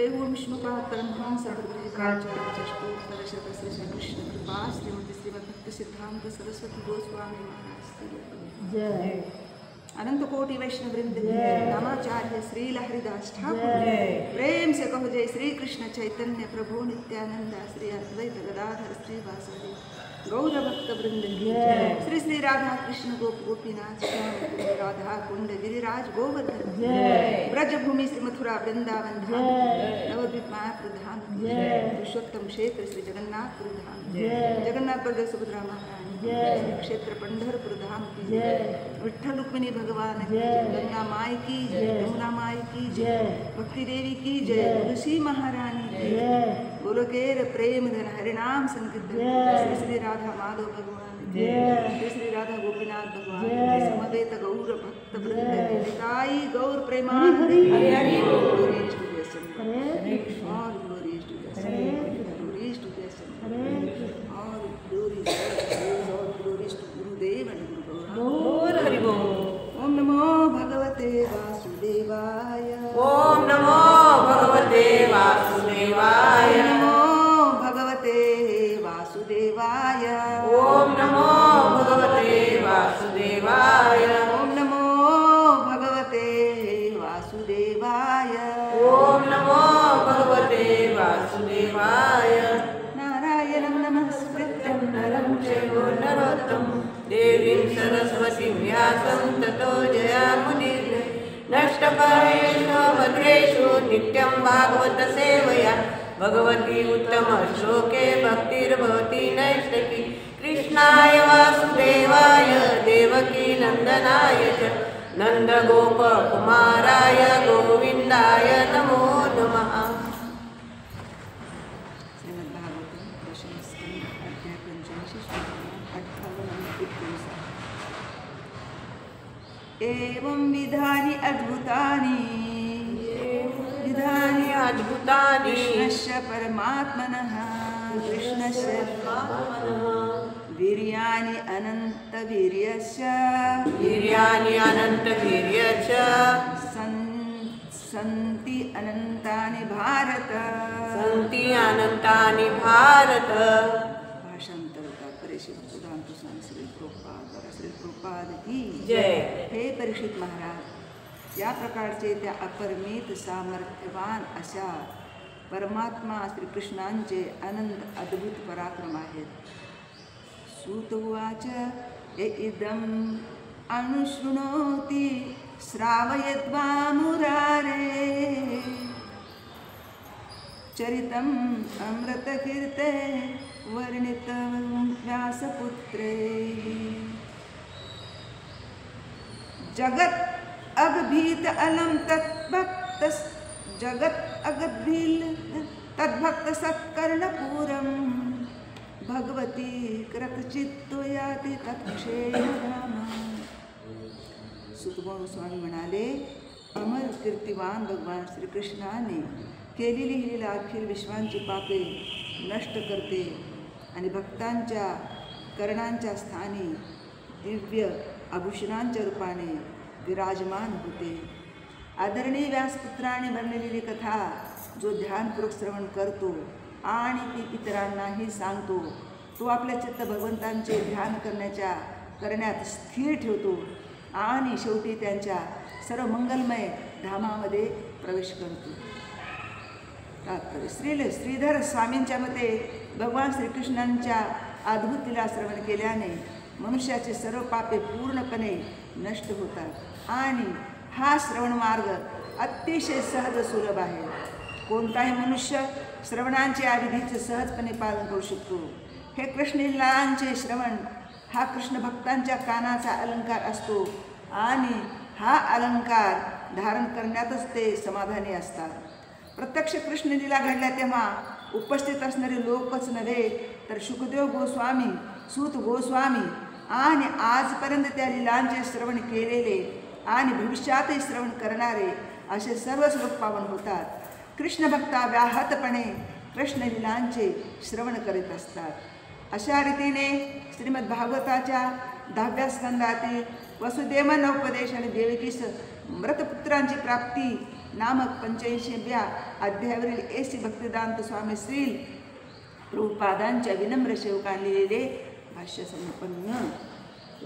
ओम विष्णुपाद परमहंस श्री कृष्ण कृपा श्रीमती श्रीमद्भक्ति सिद्धांत सरस्वती गोस्वामी महाराज जय। अनंत कोटि वैष्णव वृंद नामाचार्य श्री हरिदास ठाकुर प्रेम से कहो जय श्री कृष्ण चैतन्य प्रभु नित्यानंद श्री अद्वैत गदाधर श्री वासुदेव गौर भक्त वृंद श्री श्री राधा कृष्ण गोपीनाथ श्याम राधा कुंड गिरिराज गोवर्धन ब्रज भूमि श्री मथुरा वृंदावन धाम नवद्वीप मायापुर धाम पुरुषोत्तम क्षेत्र श्री जगन्नाथपुर धाम जगन्नाथ बलदेव सुभद्रा महारानी क्षेत्र पंढरपुर धाम की विठ्ठल रुक्मिणी भगवान की गंगा माई की जय, यमुना माई की जय, भक्ति देवी की जय, तुलसी महारानी की बोलो केर प्रेम धन हरिनाम संकीर्तन श्री श्री राधा माधव भगवान श्री श्री राधा गोपीनाथ भगवान समवेत गौर भक्त वृंद निताई गौर प्रेमानंद Hari glories to the sun all glories to the sun glories to the sun all glories to Gurudev and guru Hari बोल। ओम नमो भगवते वासुदेवाय ओम नमो भगवते वासुदेवाय नमो भगवते वासुदेवाय ओम नमो भगवते वासुदेवाय ओम नमो भगवते वासुदेवाय ओम नमो भगवते वासुदेवाय नारायणं नमस्कृत्यं नरं चैव नरोत्तमं देवीं सरस्वतीं व्यासं ततो जयामुदीरये नष्टप्रायेषु भद्रेषु नित्यं भागवत सेवया भगवती उत्तमश्लोके भक्तिर्भवति नैष्ठिकी कृष्णाय वासुदेवाय देवकी नन्दनाय च नन्दगोपकुमाराय गोविन्दाय नमो नमः। एवं विधानि अद्भुतानि कृष्णस्य परमात्मनः कृष्णस्य वीर्याणि अनन्तवीर्यस्य सन्ति अनन्तानि भारत भाषांतर परीक्षित सुधांतु श्री प्रभुपाद की जय। हे परीक्षित महाराज या प्रकारचे त्या अपरिमित सामर्थ्यवान अशा परमात्मा श्रीकृष्णांचे अनंत अद्भुत पराक्रम आहेत। सूत उवाच इदं अनुशृणोति श्रावयद्वा मुरारे चरितम् अमृतकीर्ते वर्णितं व्यासपुत्रे जगत् अगभीत अलम तद्भक्त जगत् अगभील तद्भक्त सत्कर्णपूरम भगवती कृतचित्तो याति तत्क्षेम। सुतबोध स्वामी म्हणाले अमर कीर्तिवान भगवान श्रीकृष्णाने केलेली ही लीला अखिल विश्वांची पापे नष्ट करते आणि भक्तांच्या कर्णांच्या स्थानी दिव्य आभूषणांच्या रूपाने विराजमान होते। आदरणीय व्यासपुत्राने बनलेली कथा जो ध्यानपूर्वक श्रवण करतो आणि ती इतरांनाही सांगतो तो आपल्या चित्त भगवंतांचे ध्यान करण्यात स्थिर ठेवतो आणि शेवटी त्यांच्या सर्व मंगलमय धामामध्ये प्रवेश करतो। श्रीधर स्वामींच्या मते भगवान श्रीकृष्णांच्या अद्भुत लीला श्रवण केल्याने मनुष्याचे सर्व पापे पूर्णपणे नष्ट होतात आणि हा श्रवण मार्ग अतिशय सहज सुलभ आहे। कोणताही मनुष्य श्रवणांच्या विधीचे सहजपणे पालन करू शकतो। हे कृष्णलीलांचे श्रवण हा कृष्ण भक्तांच्या कानाचा अलंकार असतो आणि हा अलंकार धारण करण्यातच ते समाधानी असतात। प्रत्यक्ष कृष्णलीला घडल्या तेव्हा उपस्थित असणारे लोकच नव्हे तर शुकदेव गोस्वामी सूत गोस्वामी आणि आजपर्यंत त्या लीलांचे श्रवण केलेले आणि भविष्यातही श्रवण करणारे असे सर्वच लोक पावन होतात। कृष्ण भक्ता व्याहतपणे कृष्णलीलांचे श्रवण करीत असतात। अशा रीतीने श्रीमद भागवताच्या 10व्या स्कंदातील वसुदेवन उपदेश आणि देवकीस मृतपुत्रांची प्राप्ती नामक 85व्या अध्यायावरील AC भक्तिदांत स्वामी श्रील प्रभुपादांच्या विनम्र सेवकांनी लिहिलेले भाष्य संपन्न.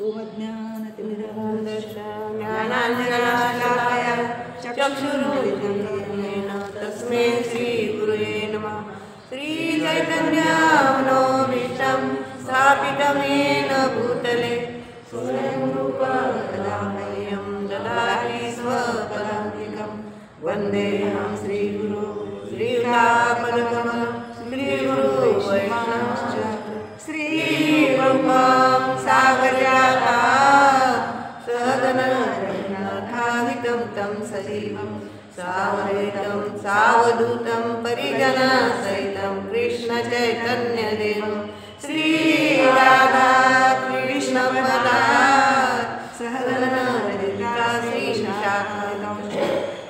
ओम ज्ञानांजनशलाकया चक्षुरुन्मीलितं तस्मै श्री गुरुवे नमः. श्री चैतन्यमनोभीष्टं स्थापितं येन भूतले स्वयं रूपा कदा मह्यं ददाति स्वपदान्तिकं. वन्देऽहं श्रीगुरु श्रीयुतापदकमलं श्रीगुरु वैष्णवश्च श्रीरूपं सागरजाता सहगणरघुनाथान्वितं तं सजीवं सावधूतं सावधूतं परिजनसहितं कृष्णचैतन्यदेवं श्रीराधा कृष्णपदा सहगणललिता श्रीशाखां.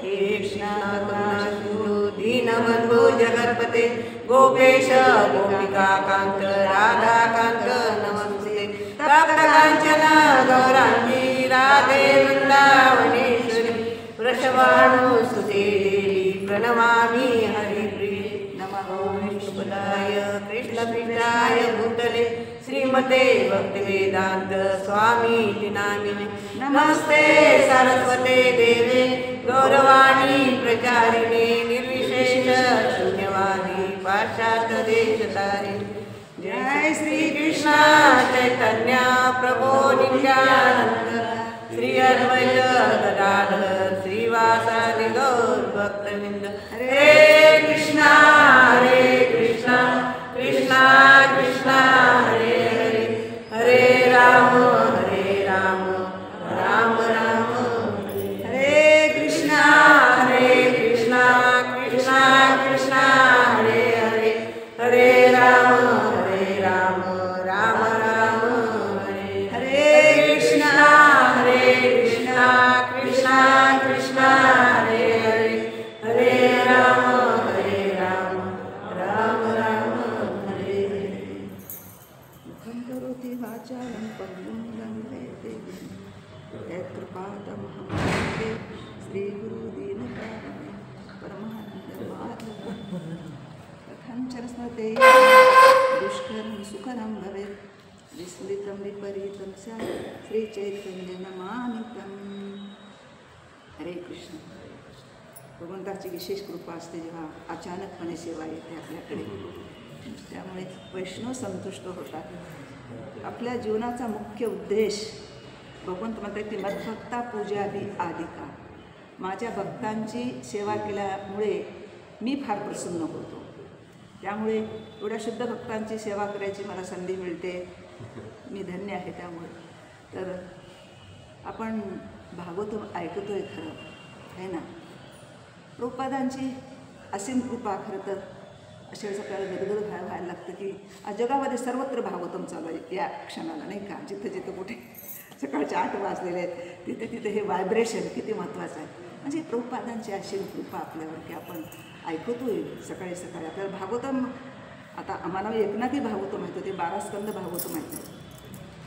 हे कृष्णकरुणासिन्धु दीनबन्धो जगत्पते गोपेश गोपिकाकान्त राधाकान्त नमस्ते. तप्तकाञ्चन गौराङ्गी राधे वृन्दावनेश्वरी वृषभानुसुते देवी प्रणमामि हरिप्रिये. नमः विष्णुपदाय कृष्णप्रीताय भूतले श्रीमते भक्तिवेदान्त स्वामीति नामिने. नमस्ते सरस्वते देवे गौरवाणी प्रचारिणे निर्विशेष शून्यवादी पाश्चात्यदेशतारिणे. जय श्री कृष्ण चैतन्य प्रभो नित्यानंद श्री अद्वैत गदाधर श्रीवासादि गौर भक्तवृंद. हरे कृष्णा कृष्णा कृष्णा हरे हरे हरे राम राम राम हरे कृष्णा कृष्णा कृष्णा कृष्णा हरे हरे हरे राम राम राम हरे हरे कृष्णा कृष्णा कृष्णा कृष्णा हरे हरे हरे राम राम हरे हरे. मुखं करोति वाचालं पङ्गुं लङ्घयते यत्कृपातमहं वन्दे श्रीगुरुदीनतारिणे परमानन्दमाधवं. कथञ्चन स्मृते दुष्करं सुकरं भवेत् विस्मृतं विपरीतं स्यात् श्रीचैतन्यनमामि तम्. हरे कृष्ण. भगवंताची विशेष कृपा असते जेव्हा अचानकपणे सेवा येते आपल्याकडे, त्यामुळे वैष्णव संतुष्ट होतात. आपल्या जीवनाचा मुख्य उद्देश भगवंत म्हणतात की मद्भक्ता पूजा भी आदिका. माझ्या भक्तांची सेवा केल्यामुळे मी फार प्रसन्न होतो. त्यामुळे एवढ्या शुद्ध भक्तांची सेवा करायची मला संधी मिळते, मी धन्य आहे. त्यामुळे तर आपण भागवत ऐकतोय खरं आहे ना. प्रभुपादांची असीम कृपा. खरं तर अशा वेळेस आपल्याला गदगद व्हायला लागतं की आज जगामध्ये सर्वत्र भागवतम चालू आहे या क्षणाला, नाही का. जिथं जिथं कुठे सकाळचे 8 वाजलेले आहेत तिथे तिथे हे व्हायब्रेशन किती महत्त्वाचं आहे. म्हणजे प्रभुपादांची असीम कृपा आपल्यावर की आपण ऐकतोय सकाळी सकाळी. आपल्याला भागवतम, आता आम्हाला एकनाथी भागवतम माहीत होते, 12 स्कंद भागवतम माहीत नाही,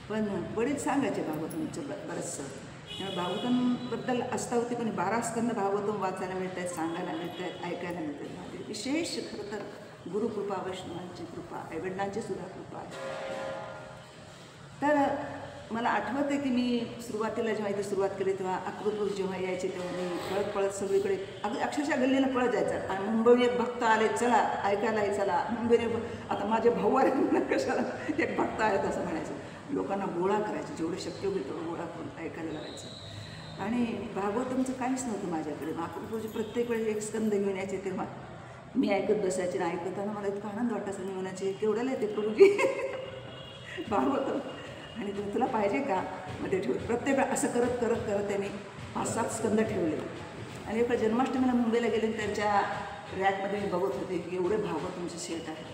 पण वडील सांगायचे भागवतमचं बरंचसं. त्यामुळे भागवतमबद्दल आस्था होती, पण 12 स्कंद भागवतम वाचायला मिळत आहेत, सांगायला मिळत आहेत, ऐकायला मिळत आहेत. विशेष खरं तर गुरुकृपा, वैष्णवांची कृपा, आईवडिलांची सुद्धा कृपा आहे. तर मला आठवत आहे की मी सुरुवातीला जेव्हा इथे सुरुवात केली तेव्हा अक्रोतपूर जेव्हा यायचे तेव्हा मी पळत पळत सगळीकडे अक्षरशः गल्लीला पळत जायचं. आणि मुंबईहून एक भक्त आले, चला ऐकायला चला. मुंबईने आता माझे भाऊ आले म्हणून कशाला एक भक्त आहेत असं म्हणायचं. लोकांना गोळा करायचं, जेवढं शक्य होईल तेवढं गोळा करून ऐकायला लागायचं. आणि भागवतमचं काहीच नव्हतं माझ्याकडे. अक्रोतपूरचे प्रत्येक वेळेस एक स्कंद घेऊन यायचे तेव्हा मी ऐकत बसायचे. आणि ऐकताना मला इतका आनंद वाटायचा. मी म्हणायचे केवढ्याला येते प्रभूजी भागवतम, आणि तुला पाहिजे का मध्ये ठेवलं. प्रत्येक असं करत करत करत त्यांनी 5-7 स्कंद ठेवले. आणि एका जन्माष्टमीला मुंबईला गेले, त्यांच्या रॅकमध्ये मी बघत होते की एवढे भागवतमचे सेट आहे,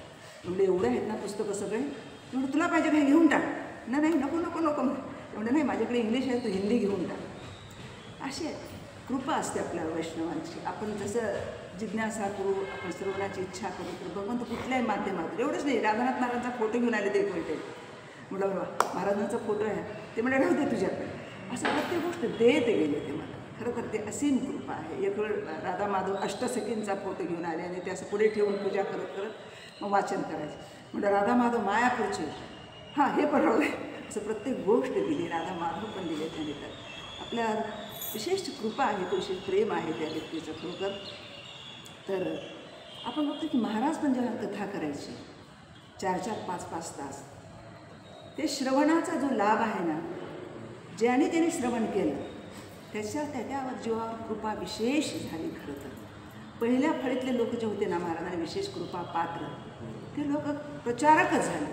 एवढे आहेत ना पुस्तकं सगळे. एवढं तुला पाहिजे काही घेऊन टाक. नाही नको नको नको एवढं नाही, माझ्याकडे इंग्लिश आहे, तू हिंदी घेऊन टाक. अशी कृपा असते आपल्या वैष्णवांची. आपण जसं जिज्ञासा करू, आपण श्रवणाची इच्छा करू, तर भगवंत कुठल्याही माध्यमातून. एवढंच नाही, रामनाथ महाराजांचा फोटो घेऊन आले ते कोणते म्हटलं बाबा महाराजांचा फोटो आहे ते म्हणजे राहू दे तुझ्याकडे, असं प्रत्येक गोष्ट देत गेले ते मला. खरं तर ते असीम कृपा आहे. एक वेळ राधा माधव अष्टसखींचा फोटो घेऊन आले आणि ते असं पुढे ठेवून पूजा करत करत मग वाचन करायचे. म्हणजे राधा माधव मायापूरचे, हां हे पण राहू दे, असं प्रत्येक गोष्ट दिली, राधा माधव पण दिले त्यांनी. तर आपल्या विशेष कृपा आहे, विशेष प्रेम आहे त्या व्यक्तीचं खरोखर. तर आपण बघतो की महाराज पण जेव्हा कथा करायची 4-4, 5-5 तास, ते श्रवणाचा जो लाभ आहे ना, ज्याने त्याने श्रवण केलं त्याच्यावर जीवावर कृपा विशेष झाली. खरं तर पहिल्या फळीतले लोक जे होते ना महाराजांना विशेष कृपा पात्र, ते लोक प्रचारकच झाले.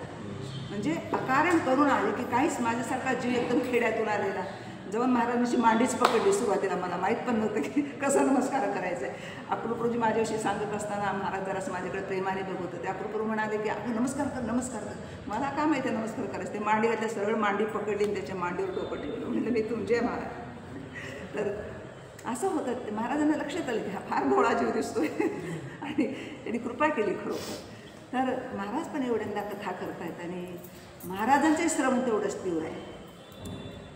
म्हणजे अकारण करून आले की काहीच माझ्यासारखा जीव एकदम खेड्यातून आलेला, जेव्हा महाराजांची मांडीच पकडली सुरुवातीला, मला माहीत पण नव्हतं की कसा नमस्कार करायचा आहे. अप्रूप्रभूजी माझ्याविषयी सांगत असताना महाराज जरासं माझ्याकडे प्रेमाने बघत होते. ते अप्रूप्रभू म्हणाले की आपण नमस्कार कर, नमस्कार कर. मला काय माहिती आहे नमस्कार करायचं. ते मांडी घातल्या, सरळ मांडी पकडली आणि त्याच्या मांडीवर डोकं ठेवलं. म्हणजे मी तुमचे महाराज. तर असं होतं. ते महाराजांना लक्षात आलं की हा फार भोळा जीव दिसतोय आणि त्यांनी कृपा केली खरोखर. तर महाराज पण एवढ्यांदा कथा करतायत आणि महाराजांचे श्रवण तेवढंच तीव्र आहे.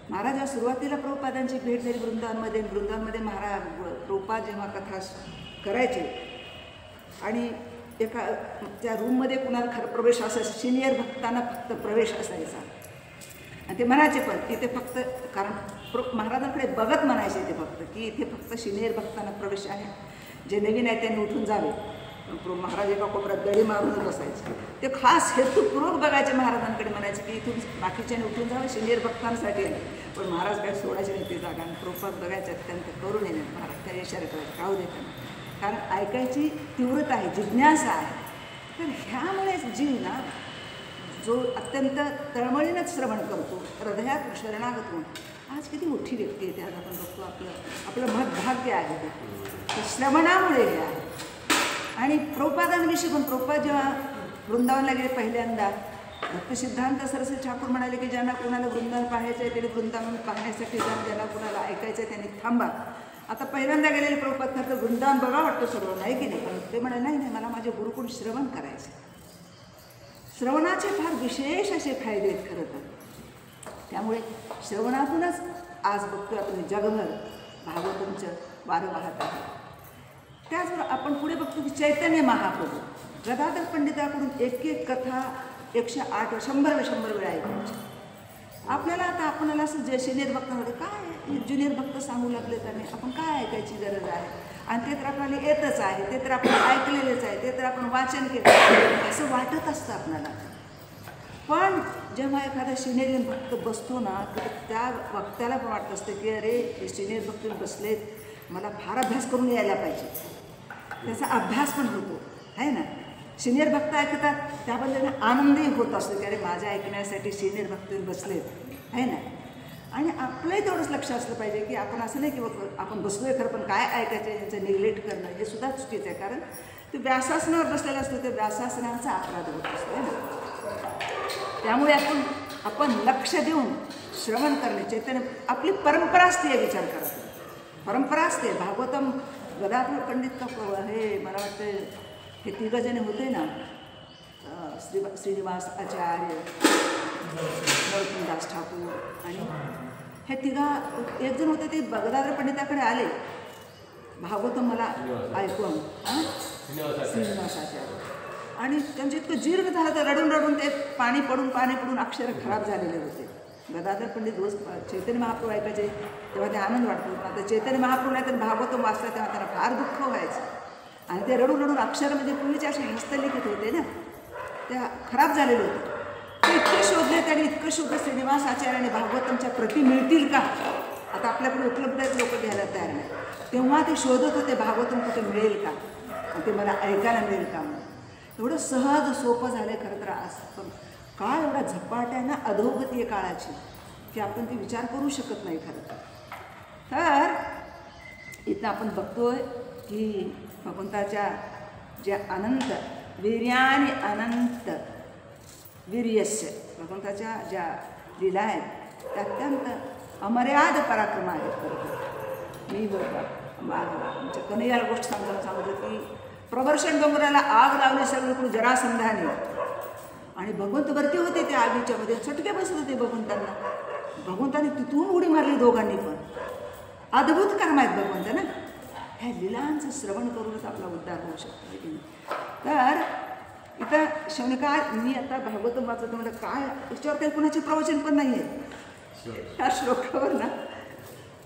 महाराज जेव्हा सुरुवातीला प्रभुपादांची भेट झाली वृंदावनमध्ये महाराज प्रभुपाद जेव्हा कथा करायचे आणि एका त्या रूममध्ये कुणाला खरं प्रवेश असायचा, सिनियर भक्तांना फक्त प्रवेश असायचा. आणि ते म्हणायचे पण तिथे फक्त, कारण महाराजांकडे बघत म्हणायचे ते फक्त की इथे फक्त सिनियर भक्तांना प्रवेश आहे, जे नवीन आहे त्यांनी उठून जावे. महाराज एका कोपऱ्यात दडी मारूनच बसायचे. ते खास हेतुपूर्वक बघायचे महाराजांकडे, म्हणायचे की इथून बाकीच्याने उठून जावं, सिनियर भक्तांसाठी आहे. पण महाराज काय सोडायचे नाही ती जागा आणि प्रभुपाद बघायचे त्यांना करून येणे. महाराज त्या इशारे करायचे, राहू दे त्यांना, कारण ऐकायची तीव्रता आहे, जिज्ञासा आहे. तर ह्यामुळेच जीव ना जो अत्यंत तळमळीनंच श्रवण करतो, हृदयात शरणागत होऊन, आज किती मोठी व्यक्ती आहे, आज आपण बघतो आपलं महत्भाग्य आहे ते श्रवणामुळे हे आहे. आणि प्रभुपादांविषयी पण, प्रभुपाद जेव्हा वृंदावनला गेले पहिल्यांदा, भक्तसिद्धांत सरस्वती ठाकूर म्हणाले की ज्यांना कुणाला वृंदावन पाहायचं आहे त्यांनी वृंदावन पाहण्यासाठी जाऊन, ज्यांना कुणाला ऐकायचं आहे त्यांनी थांबा. आता पहिल्यांदा गेलेले प्रभुपाद तर वृंदावन बघा वाटतं सर्व, नाही की नाही, पण ते म्हणाले नाही नाही, मला माझे गुरुकुल श्रवण करायचे. श्रवणाचे फार विशेष असे फायदे आहेत खरं तर. त्यामुळे श्रवणातूनच आज बघतो आपण जगभर भागवतांचं वारं वाहत आहे. त्याचबरोबर आपण पुढे बघतो की चैतन्य महाप्रभू गदाधर पंडिताकडून एक कथा 108 100 वेळा ऐकायची. आपल्याला आता आपल्याला असं जे सिनियर भक्त होते, काय ज्युनियर भक्त सांगू लागले त्याने आपण काय ऐकायची गरज आहे, आणि ते तर आपल्याला येतच आहे, ते तर आपण ऐकलेलेच आहे, ते तर आपण वाचन केलं असं वाटत असतं आपल्याला. पण जेव्हा एखादा सिनियर भक्त बसतो ना, तर त्या वक्त्याला पण वाटत असतं की अरे हे सिनियर भक्त बसलेत, मला फार अभ्यास करून यायला पाहिजे. त्याचा अभ्यास पण होतो आहे ना. सिनियर भक्त ऐकतात त्याबद्दल आनंदही होत असतो की अरे माझ्या ऐकण्यासाठी सिनियर भक्त बसलेत आहे ना. आणि आपलंही तेवढंच लक्ष असलं पाहिजे की आपण असं नाही की आपण बसलोय खरं पण काय ऐकायचं आहे यांचं निग्लेक्ट करणं हे सुद्धा चुकीचं आहे. कारण ते व्यासासनावर बसलेलं असतो, ते व्यासासनाचा अपराध होत असतो आहे ना. त्यामुळे आपण लक्ष देऊन श्रवण करणे, चैतन्य आपली परंपरा असते, विचार करा परंपरा असते. भागवतम गदाधर पंडित हे मला वाटतं हे तिघजण होते ना, श्रीनिवास आचार्य, नरोत्तमदास ठाकूर आणि हे एक जण होते, ते गदाधर पंडिताकडे आले, भागवतम मला ऐकून श्रीनिवास आचार्य, आणि त्यांचे इतकं जीर्ण झालं तर रडून रडून ते पाणी पडून अक्षर खराब झालेले होते. गदाधर पंडित रोज चैतन्य महाप्रभू ऐकायचे तेव्हा ते आनंद वाटतो. आता चैतन्य महाप्रभू नाही तर भागवतम वाचला तेव्हा त्यांना फार दुःख व्हायचं, आणि ते रडून अक्षर म्हणजे पूर्वीचे असे हस्तलिखित होते ना, त्या खराब झालेले होते. ते इतके शोधले, त्यांनी इतकं शोधलं श्रीनिवास आचार्याने भागवतमच्या प्रती मिळतील का, आता आपल्याकडे उपलब्ध आहेत, लोक घ्यायला तयार नाही. तेव्हा ते शोधत होते भागवतम कुठे मिळेल का, आणि ते मला ऐकायला मिळेल का म्हणून. एवढं सहज सोपं झालं खरं तर. आज पण काळ एवढा झपाट आहे ना, अधोगती आहे काळाची, की आपण ते विचार करू शकत नाही खरं तर. इथं आपण बघतोय की भगवंताच्या ज्या अनंत वीर्याने अनंत वीर्यस्य, भगवंताच्या ज्या लीला आहेत त्या अत्यंत अमर्याद पराक्रम आहेत. मी आमच्या कन्हैयाला गोष्ट सांगतो की प्रवर्षण डोंगराला आग लावली सगळीकडे जरासंधाने, आणि भगवंत वरती होते त्या आगीच्या मध्ये, चटके बसत होते भगवंतांना. भगवंताने तिथून उडी मारली दोघांनी पण, अद्भुत कर्म आहेत भगवंत ना. ह्या लिलांचं श्रवण करूनच आपला उद्धार होऊ शकतो आहे की नाही. तर इथं शौनिका मी आता भागवतम वाचत म्हणलं काय याच्यावर काही कुणाचे प्रवचन पण नाही आहे. ह्या श्लोकावर ना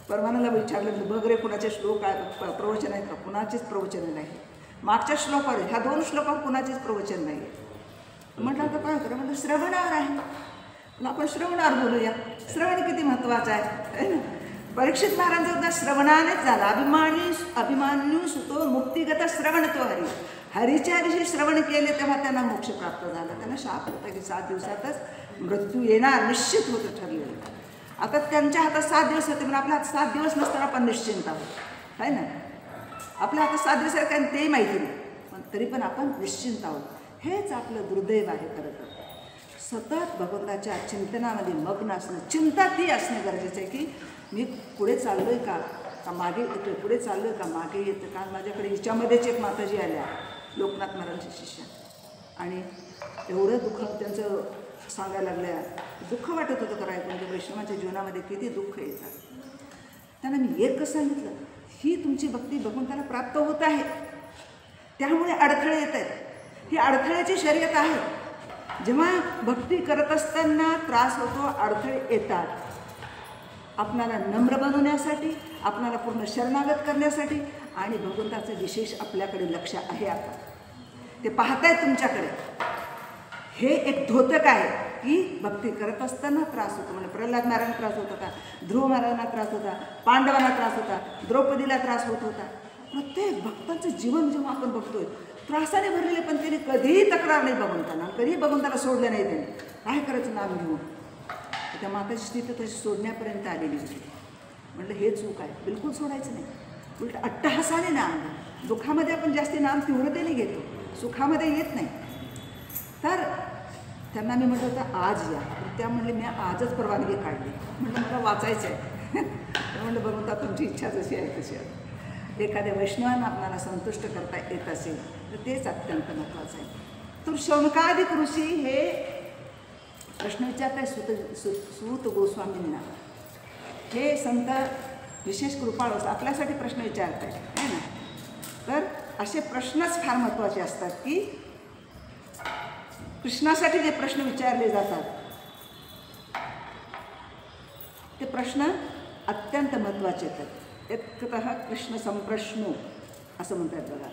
परमानाला विचारलं बघ रे कुणाचे श्लोक आहे प्रवचन आहेत का. कुणाचेच प्रवचन नाही. मागच्या श्लोकावर ह्या 2 श्लोकावर कुणाचेच प्रवचन नाही आहे. म्हटलं आता काय करा म्हणजे श्रवणावर आहे. पण आपण श्रवणावर बोलूया. श्रवण किती महत्त्वाचं आहे ना. परीक्षित महाराजांचा श्रवणानेच झाला. अभिमान्यू सुतो मुक्तिगत श्रवण तो हरी. हरीच्या दिवशी श्रवण केले तेव्हा त्यांना मोक्ष प्राप्त झाला. त्यांना शाप होता की 7 दिवसातच मृत्यू येणार निश्चित होतं ठरलेलं. आता त्यांच्या हातात 7 दिवस होते पण आपल्या हातात 7 दिवस नसताना आपण निश्चिंत आहोत आहे ना. आपल्या हातात 7 दिवस आहे कारण तेही माहिती नाही पण तरी पण आपण निश्चिंत आहोत. हेच आपलं दुर्दैव आहे खरं तर. सतत भगवंताच्या चिंतनामध्ये मग्न असणं. चिंता ती असणं गरजेचं आहे की मी पुढे चाललो आहे का मागे येतो. पुढे चाललो आहे का मागे येतं. कारण माझ्याकडे हिच्यामध्येच एक माताजी आल्या लोकनाथ महाराजांच्या शिष्या आणि एवढं दुःख त्यांचं सांगायला लागल्या. दुःख वाटत होतं करायचं म्हणजे वैष्णवाच्या जीवनामध्ये किती दुःख येतात. त्यांना मी एकच सांगितलं ही तुमची भक्ती भगवंताला प्राप्त होत आहे त्यामुळे अडथळे येत आहेत. ही अडथळ्याची शर्यत आहे. जेव्हा भक्ती करत असताना त्रास होतो अडथळे येतात. आपणाला नम्र बनवण्यासाठी आपणाला पूर्ण शरणागत करण्यासाठी आणि भगवंताचं विशेष आपल्याकडे लक्ष आहे. आता ते पाहतायत तुमच्याकडे. हे एक द्योतक आहे की भक्ती करत असताना त्रास होतो. म्हणजे प्रल्हाद महाराजांना त्रास होत होता. ध्रुव महाराजांना त्रास होता. पांडवांना त्रास होता. द्रौपदीला त्रास होत होता. प्रत्येक भक्तांचं जीवन जेव्हा आपण बघतोय त्रासाने भरलेले पण त्यांनी कधीही तक्रार नाही भगवंतांना. कधीही भगवंताला सोडलं नाही त्यांनी. काय करायचं नाम घेऊन. त्या माताची स्थिती तशी सोडण्यापर्यंत आलेली होती. म्हटलं हे चूक आहे. बिलकुल सोडायचं नाही. उलट अट्टहासाने नाम. दुःखामध्ये आपण जास्ती नाम तीव्रतेने घेतो. सुखामध्ये येत नाही. तर त्यांना मी म्हटलं होतं आज या. त्या म्हणले मी आजच परवानगी काढली. म्हटलं मला वाचायचं आहे. म्हटलं भगवंता तुमची इच्छा जशी आहे तशी आहे. एखाद्या वैष्णवांना आपल्याला संतुष्ट करता येत असेल तर तेच अत्यंत महत्त्वाचं आहे. तर शौनकादिक ऋषी हे प्रश्न विचारत आहे सूत गोस्वामींना. हे संत विशेष कृपाळू आपल्यासाठी प्रश्न विचारत आहे ना. तर असे प्रश्नच फार महत्त्वाचे असतात की कृष्णासाठी जे प्रश्न विचारले जातात ते प्रश्न अत्यंत महत्त्वाचे आहेत. एकतः कृष्ण संप्रश्नो असं म्हणतात बघा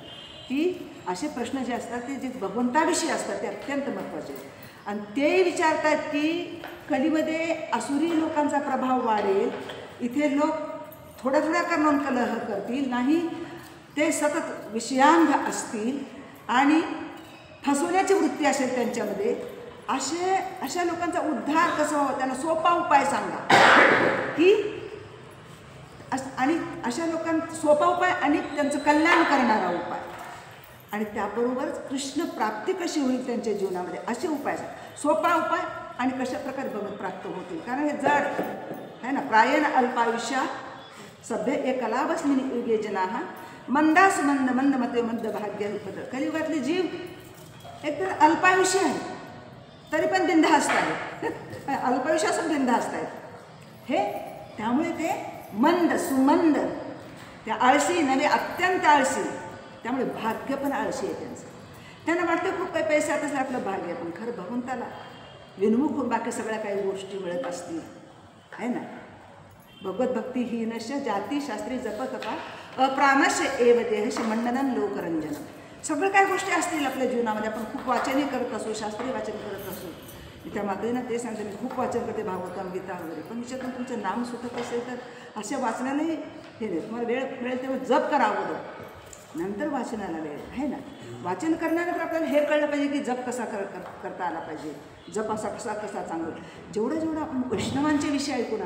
की असे प्रश्न जे असतात ते जे भगवंताविषयी असतात ते अत्यंत महत्त्वाचे आहेत. आणि ते विचारतात की कलीमध्ये आसुरी लोकांचा प्रभाव वाढेल. इथे लोक थोड्या थोड्या कारणावरून कलह करतील नाही. ते सतत विषयांग असतील आणि फसवण्याची वृत्ती असेल त्यांच्यामध्ये. अशा लोकांचा उद्धार कसा व्हावा त्यांना सोपा उपाय सांगा की आणि अशा लोकांचा सोपा उपाय आणि त्यांचं कल्याण करणारा उपाय आणि त्याबरोबरच कृष्ण प्राप्ती कशी होईल त्यांच्या जीवनामध्ये असे उपाय सोपा उपाय आणि कशा प्रकारे भगवत प्राप्त होतील. कारण हे जड आहे ना. प्रायण अल्पायुष्या सभ्य एकलाभस्मिनी युगे जनाः मंदास मंद मंद मते मंद भाग्य पद. कलियुगातले जीव एकतर अल्पायुष्य आहे तरी पण बिनधास्त आहेत. अल्पायुष्यासून बिनधास्त आहेत. हे त्यामुळे ते मंद सुमंद त्या आळशी नव्हे अत्यंत आळशी. त्यामुळे भाग्य पण आळशी आहे त्यांचं. त्यांना वाटतं खूप काही पैशातच आपलं भाग्य पण खरं भगवंताला विनमुख होऊन बाकी सगळ्या काही गोष्टी मिळत असतील आहे ना. भगवत भक्ती हीनश्य जाती शास्त्री जपतपा अप्राणश्य एव देहश्य मंडनं लोकरंजन. सगळं काही गोष्टी असतील आपल्या जीवनामध्ये. आपण खूप वाचनही करत असू शास्त्रीय वाचन करत असू. त्या मातेनं ते सांगते मी खूप वाचन करते भागवतम गीता वगैरे पण विचारतो तुमचं नाम सुटत असेल तर अशा वाचनालाही हे नाही. तुम्हाला वेळ मिळेल तेव्हा जप करा अगोदर नंतर वाचनाला वेळ आहे ना. वाचन करण्यानंतर आपल्याला हे कळलं पाहिजे की जप कसा करता आला पाहिजे. जप असा कसा चांगला. जेवढं आपण वैष्णवांचे विषय ऐकू ना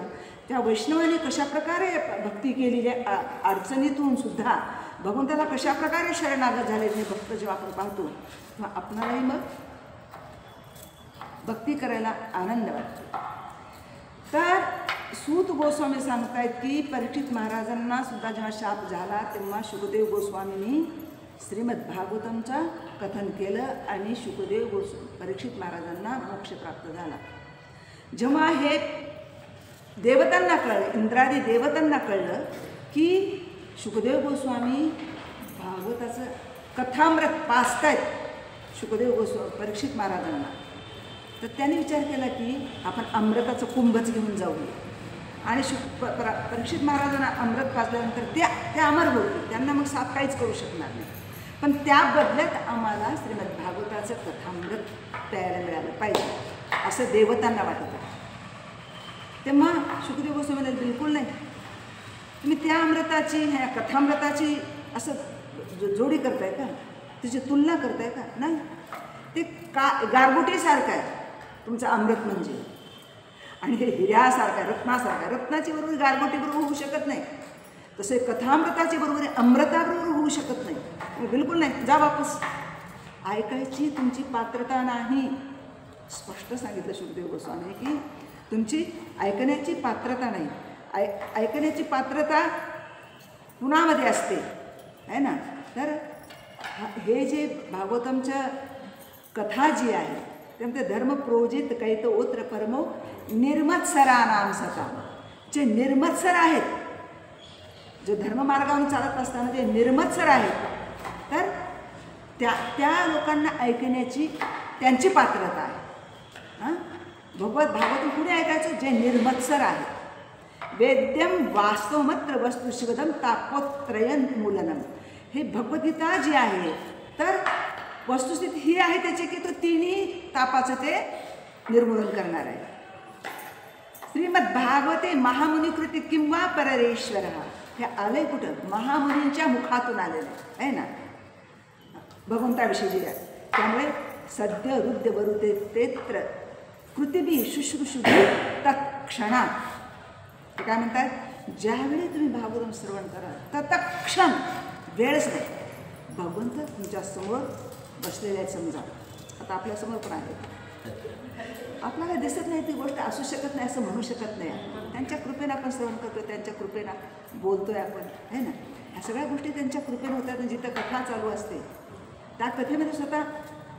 त्या वैष्णवाने कशाप्रकारे भक्ती केलेली अडचणीतून सुद्धा भगवंताला कशाप्रकारे शरणागत झाले हे भक्त जेव्हा आपण पाहतो तेव्हा आपणालाही मग भक्ती करायला आनंद वाटतो. तर सूत गोस्वामी सांगतायत की परीक्षित महाराजांना सुद्धा जेव्हा शाप झाला तेव्हा शुकदेव गोस्वामींनी श्रीमद भागवतमचं कथन केलं आणि शुकदेव परीक्षित महाराजांना मोक्ष प्राप्त झाला. जेव्हा हे देवतांना कळलं इंद्रादी देवतांना कळलं की शुकदेव गोस्वामी भागवताचं कथामृत पाजतायत शुकदेव गोस्वामी परीक्षित महाराजांना. तर त्यांनी विचार केला की आपण अमृताचं कुंभच घेऊन जाऊया आणि परीक्षित महाराजांना अमृत पाजल्यानंतर ते अमर होतील, त्यांना मग साप काहीच करू शकणार नाही. पण त्या बदल्यात आम्हाला श्रीमद भागवताचं कथामृत प्यायला मिळालं पाहिजे असं देवतांना वाटत होतं. तेव्हा शुकदेव गोस्वामी म्हणाले बिलकुल नाही, तुम्ही त्या अमृताची ह्या कथामृताची असं जोडी करताय का, तिची तुलना करताय का? नाही, ते गारगोटीसारखं आहे तुमचं अमृत म्हणजे, आणि हे हिऱ्यासारखं आहे, रत्नासारखं आहे. रत्नाची बरोबर गारगोटीबरोबर होऊ शकत नाही, तसे कथामृताची बरोबर अमृताबरोबर होऊ शकत नाही. बिलकुल नाही, जा वापस. ऐकायची तुमची पात्रता नाही, स्पष्ट सांगितलं शुकदेव गोस्वामी की तुमची ऐकण्याची पात्रता नाही. ऐकण्याची पात्रता कुणामध्ये असते आहे ना. तर हे जे भागवतमच्या कथा जी आहे त्यामध्ये धर्म प्रोजित कैतोत्र परमो निर्मत्सरा नाम सता, जे निर्मत्सर आहेत, जे धर्ममार्गावरून चालत असताना जे निर्मत्सर आहेत, तर त्या लोकांना ऐकण्याची त्यांची पात्रता आहे. हां, भागवतम कुणी ऐकायचं? जे निर्मत्सर आहे. वेद्यम वास्तवमत्र वस्तू शिवदम तापोत्रयन मूलनम. हे भगवद्गीता जी आहे तर वस्तुस्थिती ही आहे त्याची की तो तिन्ही तापाचं ते निर्मूलन करणार आहे. श्रीमद भागवते महामुनिकृती किंवा पररेश्वर, हे आलंय कुठं? महामुनींच्या मुखातून आलेलं आहे ना भगवंताविषयी जे आहे. त्यामुळे सद्य रुद्ध वरुते तेत्र कृतिबी शुश्रूषुभी तत्क्षणात, ते काय म्हणतात, ज्यावेळी तुम्ही भागवतम श्रवण करा तत्क्षण, वेळच नाही, भगवंत तुमच्या समोर बसलेले आहेत. समजा आता आपल्यासमोर पण आहे, आपल्याला दिसत नाही ती गोष्ट असू शकत नाही असं म्हणू शकत नाही. त्यांच्या कृपेनं आपण श्रवण करतो, त्यांच्या कृपेनं बोलतोय आपण आहे ना. ह्या सगळ्या गोष्टी त्यांच्या कृपेनं होतात. जिथं कथा चालू असते त्या कथेमध्ये स्वतः,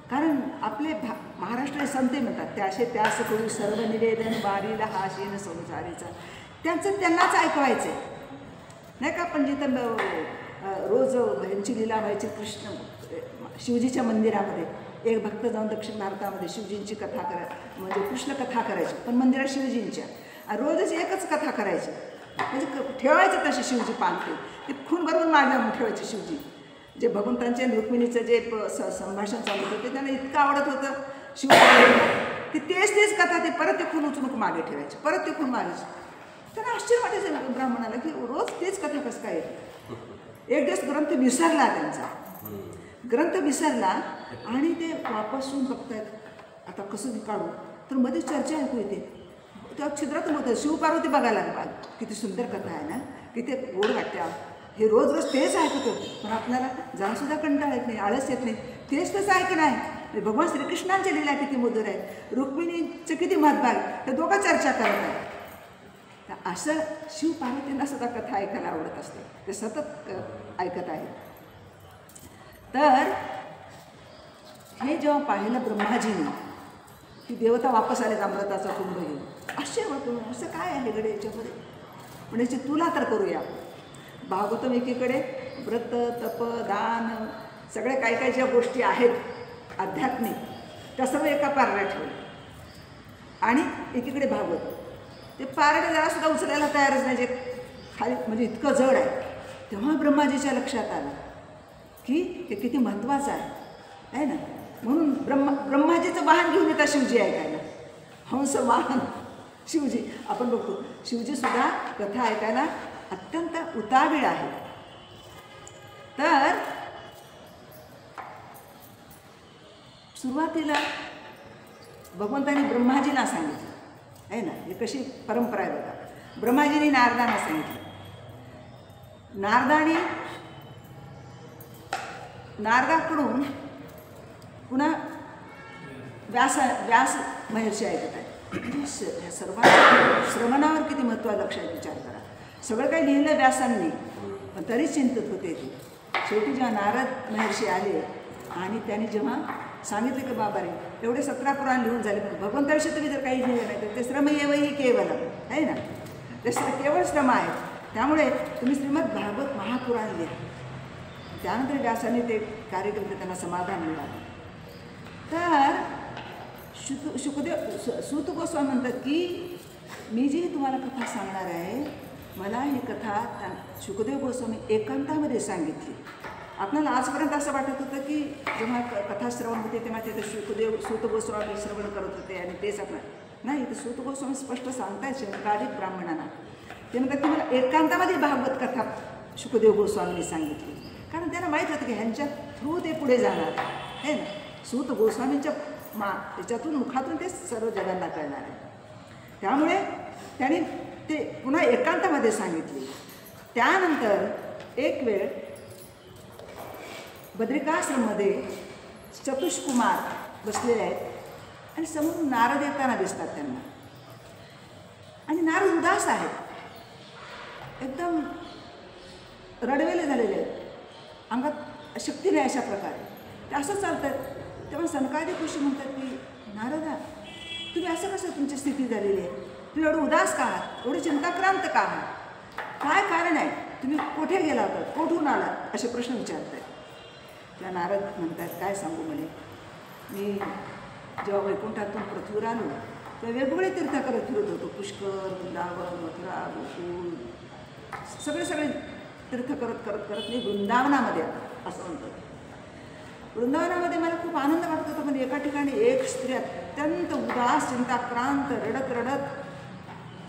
कारण आपले महाराष्ट्र संते म्हणतात त्याशे त्यास करू सर्व निवेदन बारीला हाशीन संसारीचा, त्यांचं त्यांनाच ऐकवायचं आहे नाही का. पण जिथं रोज ह्यांची लीला व्हायची कृष्ण शिवजीच्या मंदिरामध्ये, एक भक्त जाऊन दक्षिण भारतामध्ये शिवजींची कथा म्हणजे कृष्ण कथा करायची, पण मंदिरात शिवजींच्या, आणि रोजच एकच कथा करायची, म्हणजे ठेवायचं तसे शिवजी पानते, ते खून भरून मागे ठेवायचे शिवजी. जे भगवंतांचे रुक्मिणीचं जे संभाषण चालू होतं ते त्यांना इतकं आवडत होतं शिव की तेच कथा ते परत ते खून उचलून मागे ठेवायचे, परत ते खून मागायचे. त्यांना आश्चर्य वाटायचं ब्राह्मणाला की रोज तेच कथा कसं काय येते. एक दिवस ग्रंथ विसरला, त्यांचा ग्रंथ विसरला आणि ते वापसून बघतायत आता कसं काढू, तर मध्ये चर्चा ऐकू येते. त्या छिद्रातून होतं शिवपार्वती बघायला लागला, किती सुंदर कथा आहे ना, किती गोड वाटते. हे रोज तेच ऐकतो, पण आपल्याला जरासुद्धा कंटाळा येत नाही, आळस येत नाही, तेच ऐकणं आहे. भगवान श्रीकृष्णांच्या लीला किती मधुर आहेत, रुक्मिणीचं किती महत्त्व आहे, ते दोघं चर्चा करत आहेत. तर असं शिवपार्वतींना सुद्धा कथा ऐकायला आवडत असते, ते सतत ऐकत आहेत. तर हे जेव्हा पाहिलं ब्रह्माजीने की देवता वापस आले अमृताचा कुंभ घेऊन, आश्चर्य वाटून असं काय आहे गडे याच्यामध्ये, म्हणजे तुला तर करूया. भागवतम एकीकडे व्रत तप दान सगळ्या काय ज्या गोष्टी आहेत आध्यात्मिक त्या सर्व एका पारड्यात ठेवल्या, आणि एकीकडे भागवत ते पारडे जरासुद्धा उचलायला तयारच नाही, जे खाली म्हणजे इतकं जड आहे. तेव्हा ब्रह्माजीच्या लक्षात आलं की हे किती महत्त्वाचं आहे ना. म्हणून ब्रह्माजीचं वाहन घेऊन येतात शिवजी ऐकायला, हंस वाहन शिवजी. आपण बघतो शिवजीसुद्धा कथा ऐकायला अत्यंत उतावीळ आहे. तर सुरुवातीला भगवंतांनी ब्रह्माजींना सांगितलं आहे ना, हे कशी परंपरा आहे बघा. ब्रह्माजींनी नारदांना सांगितलं, नारदाकडून पुन्हा व्यास महर्षी ऐकत आहे. ह्या सर्वांच्या श्रवणावर किती महत्त्व लक्षात विचार करा. सगळं काही लिहिलं व्यासांनी, पण तरी चिंतित होते ते. शेवटी जेव्हा नारद महर्षी आले आणि त्यांनी जेव्हा सांगितलं की बाबा रे एवढे 17 पुराण लिहून झाले, पण भगवंताविषयी तुम्ही जर काही लिहिलं नाही तर ते श्रम येवही केवल आहे ना, ते केवळ श्रम आहे. त्यामुळे तुम्ही श्रीमद भागवत महापुराण लिहा. त्यानंतर व्यासाने ते कार्य केलं, त्यांना समाधान मिळालं. तर सूत गोस्वामी म्हणतात की मी जी तुम्हाला कथा सांगणार आहे, मला ही कथा शुकदेव गोस्वामी एकांतामध्ये सांगितली. आपल्याला आजपर्यंत असं वाटत होतं की जेव्हा कथा श्रवण होते तेव्हा ते सूत गोस्वामी श्रवण करत होते आणि तेच आपलं नाही. तर सूत गोस्वामी स्पष्ट सांगतायत शंकाधिक ब्राह्मणांना. ते म्हणतात की मला एकांतामध्ये भागवत कथा शुकदेव गोस्वामींनी सांगितली, कारण त्यांना माहीत होतं की ह्यांच्या थ्रू ते पुढे जाणार आहे ना. सूत गोस्वामींच्या त्याच्यातून मुखातून ते सर्व जगांना कळणार आहे. त्यामुळे त्यांनी ते पुन्हा एकांतामध्ये सांगितले. त्यानंतर एक वेळ बद्रिकाश्रममध्ये चतुष्कुमार बसलेले आहेत आणि समोर नारद येताना दिसतात त्यांना. आणि नारद उदास आहेत, एकदम रडवेले झालेले आहेत, अंगात शक्ती नाही अशा प्रकारे. ते असं चालतात. तेव्हा सनकादिक ऋषी म्हणतात की नारदा, तुम्ही असं कसं तुमची स्थिती झालेली आहे? तुम्ही एवढं उदास का आहात? एवढे चिंताक्रांत का आहात? काय कारण आहे? तुम्ही कुठे गेला होता? कुठून आलात? असे प्रश्न विचारत आहेत. त्या नारद म्हणतात, काय सांगू म्हणे, मी जेव्हा वैकुंठातून पृथ्वीवर आलो तेव्हा वेगवेगळे तीर्थ करत फिरत होतो. पुष्कर, वृंदावन, मथुरा, गोकुळ, सगळे तीर्थ करत करत करत मी वृंदावनामध्ये आलो असं म्हणतो. वृंदावनामध्ये मला खूप आनंद वाटत होता. म्हणजे एका ठिकाणी एक स्त्री अत्यंत उदास चिंताक्रांत रडत रडत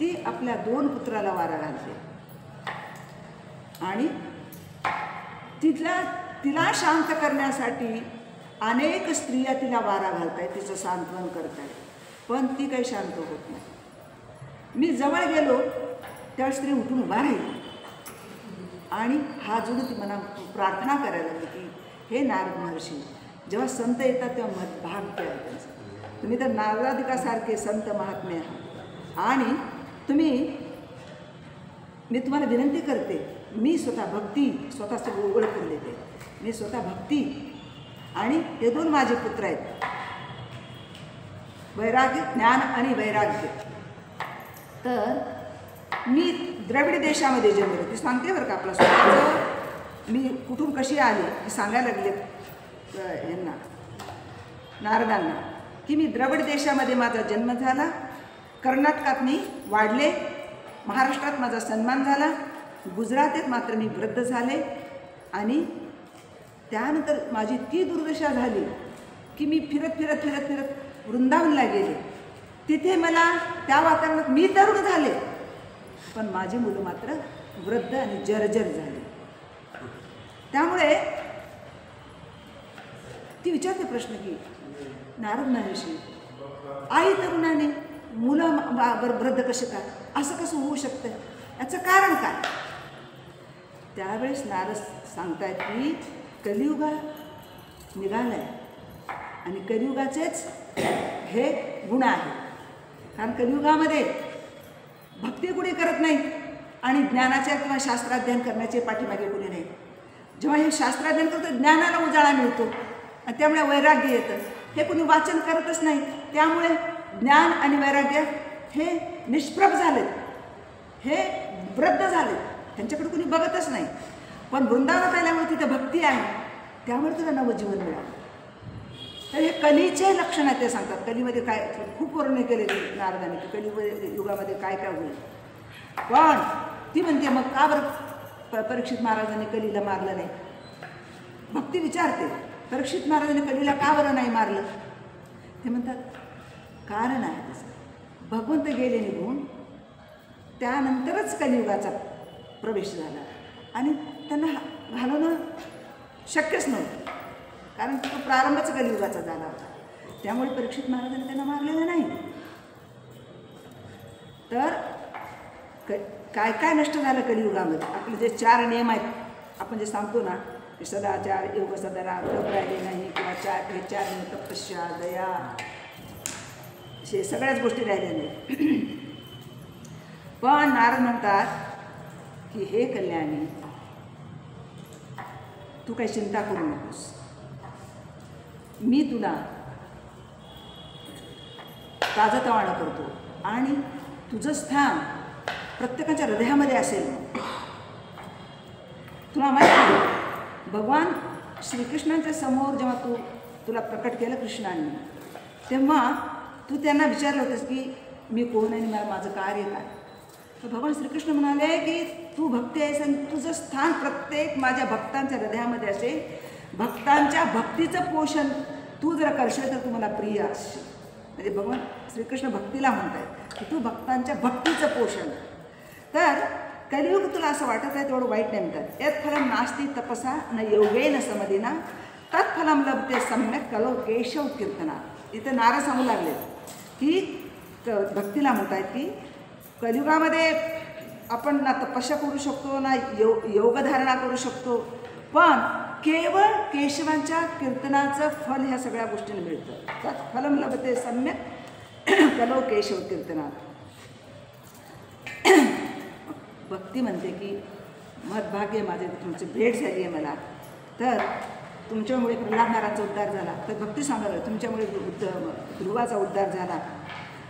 ती आपल्या 2 पुत्राला वारा घालते आणि तिला शांत करण्यासाठी अनेक स्त्रिया तिला वारा घालत आहेत, तिचं सांत्वन करत आहेत, पण ती काही शांत होत नाही. मी जवळ गेलो त्या स्त्री उठून उभा राहिली आणि हात जोडून ती मला प्रार्थना करायला लागली की हे नारद महर्षी, जेव्हा संत येतात तेव्हा भाग्य आहे त्यांचं. तुम्ही तर नारदादिकासारखे संत महात्मे आहात आणि मी तुम्हाला विनंती करते, मी स्वतः सगळं उघड करून देते. मी स्वतः भक्ती आणि हे 2 माझे पुत्र आहेत, वैराग्य, ज्ञान आणि वैराग्य. तर मी द्रविड देशामध्ये जन्मले. ती सांगते बरं का आपला स्वतःचं मी कुठून कशी आली हे सांगायला लागले यांना नारदांना की मी द्रविड देशामध्ये माझा जन्म झाला, कर्नाटकात मी वाढले, महाराष्ट्रात माझा सन्मान झाला, गुजरातेत मात्र मी वृद्ध झाले आणि त्यानंतर माझी इतकी दुर्दशा झाली की मी फिरत फिरत फिरत फिरत वृंदावनला गेले. तिथे मला त्या वातावरणात मी तरुण झाले, पण माझी मुलं मात्र वृद्ध आणि जर्जर झाली. त्यामुळे ती विचारते प्रश्न की नारद महर्षी, आई तरुणाने मुलं वृद्ध कसे काय, असं कसं होऊ शकतं, याचं कारण काय? त्यावेळेस नारद सांगतायत की कलियुगा निघालाय आणि कलियुगाचेच हे गुण आहे. कारण कलियुगामध्ये भक्ती कुणी करत नाही आणि ज्ञानाच्या किंवा शास्त्राध्ययन करण्याचे पाठीमागे कुणी नाही. जेव्हा हे शास्त्राध्ययन करतो ज्ञानाला उजाळा मिळतो आणि त्यामुळे वैराग्य येतं. हे कुणी वाचन करतच नाही, त्यामुळे ज्ञान आणि वैराग्य हे निष्प्रभ झालेत, हे वृद्ध झालेत, त्यांच्याकडे कुणी बघतच नाही. पण वृंदावनात आल्यामुळे तिथे भक्ती आहे, त्यामुळे तुला नवजीवन मिळालं. तर हे कलीचे लक्षण आहे ते सांगतात. कलीमध्ये काय खूप वर्णन केले नारदाने की कली युगामध्ये काय काय होईल. पण ती म्हणते मग का बरं परीक्षित महाराजांनी कलीला मारलं नाही? भक्ती विचारते परीक्षित महाराजांनी कलीला का बरं नाही मारलं? ते म्हणतात कारण आहे तसं, भगवंत गेले निघून, त्यानंतरच कलियुगाचा प्रवेश झाला आणि त्यांना घालवणं शक्यच नव्हतं, कारण तो प्रारंभच कलियुगाचा झाला होता. त्यामुळे परीक्षित महाराजांनी त्यांना मारलेलं नाही. तर काय काय नष्ट झालं कलियुगामध्ये? आपले जे 4 नियम आहेत आपण जे सांगतो ना, की सदाचार, योग सदरा, लोक राहिले नाही, किंवा 4 नियम, तपस्या, दया, हे सगळ्याच गोष्टी राहिल्या नाही. पण नारद म्हणतात की हे कल्याणी, तू काही चिंता करू नकोस, मी तुला ताजतवाणं करतो आणि तुझं स्थान प्रत्येकाच्या हृदयामध्ये असेल. तुला माहिती आहे भगवान श्रीकृष्णांच्या समोर जेव्हा तुला प्रकट केलं कृष्णांनी, तेव्हा तू त्यांना विचारलं होतंस की मी कोण आणि माझं कार्य काय. तर भगवान श्रीकृष्ण म्हणाले की तू भक्ती आहेस आणि तुझं स्थान प्रत्येक माझ्या भक्तांच्या हृदयामध्ये असेल. भक्तांच्या भक्तीचं पोषण तू जर करशील तर तू मला प्रिय असशील. म्हणजे भगवान श्रीकृष्ण भक्तीला म्हणत आहेत की तू भक्तांच्या भक्तीचं पोषण. तर कलियुग तुला असं वाटत आहे तेवढं वाईट नाही म्हणतात. यत् फलम नास्ति तपसा न योगेन समधिना तत्फलम लभते सम्यक कलो केशव कीर्तना. इथं नारद सांगू लागले की भक्तीला म्हणत आहेत की कलियुगामध्ये आपण ना तपस्या करू शकतो ना योगधारणा करू शकतो, पण केवळ केशवांच्या कीर्तनाचं फल ह्या सगळ्या गोष्टींना मिळतं. त्यात फलम लभते सम्यक कलो केशव कीर्तनात. भक्ती म्हणते की महद्भाग्य माझे तुमची भेट झाली आहे मला, तर तुमच्यामुळे प्रल्हाद महाराजांचा उद्धार झाला. तर भक्ती सांगायला तुमच्यामुळे ध्रुवाचा उद्धार झाला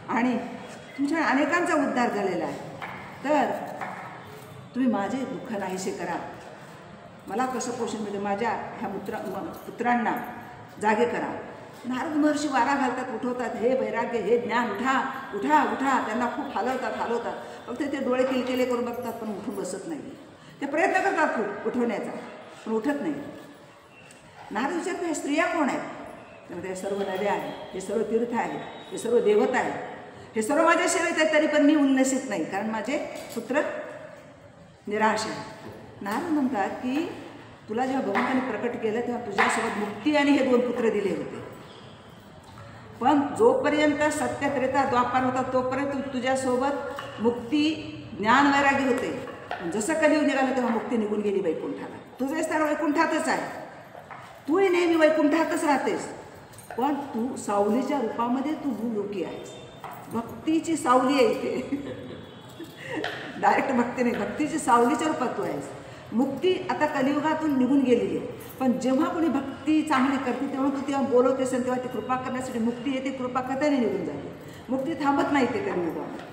आणि तुमच्या अनेकांचा उद्धार झालेला आहे. तर तुम्ही माझे दुःख नाहीसे करा. मला कसं पोषण मिळतं, माझ्या ह्या पुत्रांना जागे करा. नारद महर्षी वारा घालतात, उठवतात, हे वैराग्य, हे ज्ञान, उठा उठा उठा. त्यांना खूप हलवतात. फक्त ते डोळे किलकिले करून बघतात पण उठून बसत नाही. ते प्रयत्न करतात खूप उठवण्याचा पण उठत नाही. नारद विचारतात हे स्त्रिया कोण आहेत? त्यामध्ये हे सर्व नद्या आहेत, हे सर्व तीर्थ आहेत, हे सर्व देवता आहेत, हे सर्व माझ्या सेवेत आहेत, तरी पण मी उल्लसित नाही कारण माझे पुत्र निराश आहे. नारद म्हणतात की तुला जेव्हा भगवंताने प्रकट केलं तेव्हा तुझ्यासोबत मुक्ती आणि हे 2 पुत्र दिले होते. पण जोपर्यंत सत्य त्रेता द्वापार होता तोपर्यंत तुझ्यासोबत मुक्ती ज्ञान वैराग्य होते. पण जसं कलियुग निघालं तेव्हा मुक्ती निघून गेली वैकुंठाला. तुझं स्थान वैकुंठातच आहे, तूही नेहमी वैकुंठातच राहतेस. पण तू सावलीच्या रूपामध्ये तू भूलोकी आहेस. भक्तीची सावली आहे इथे. डायरेक्ट भक्ती नाही, भक्तीची सावलीच्या रूपात तू आहेस. मुक्ती आता कलियुगातून निघून गेलेली आहे. पण जेव्हा कोणी भक्ती चांगली करते तेव्हा तू तेव्हा बोलवतेस आणि तेव्हा ती कृपा करण्यासाठी मुक्ती येते. कृपा करताना निघून जाते. मुक्ती थांबत नाही ते कलियुगामध्ये.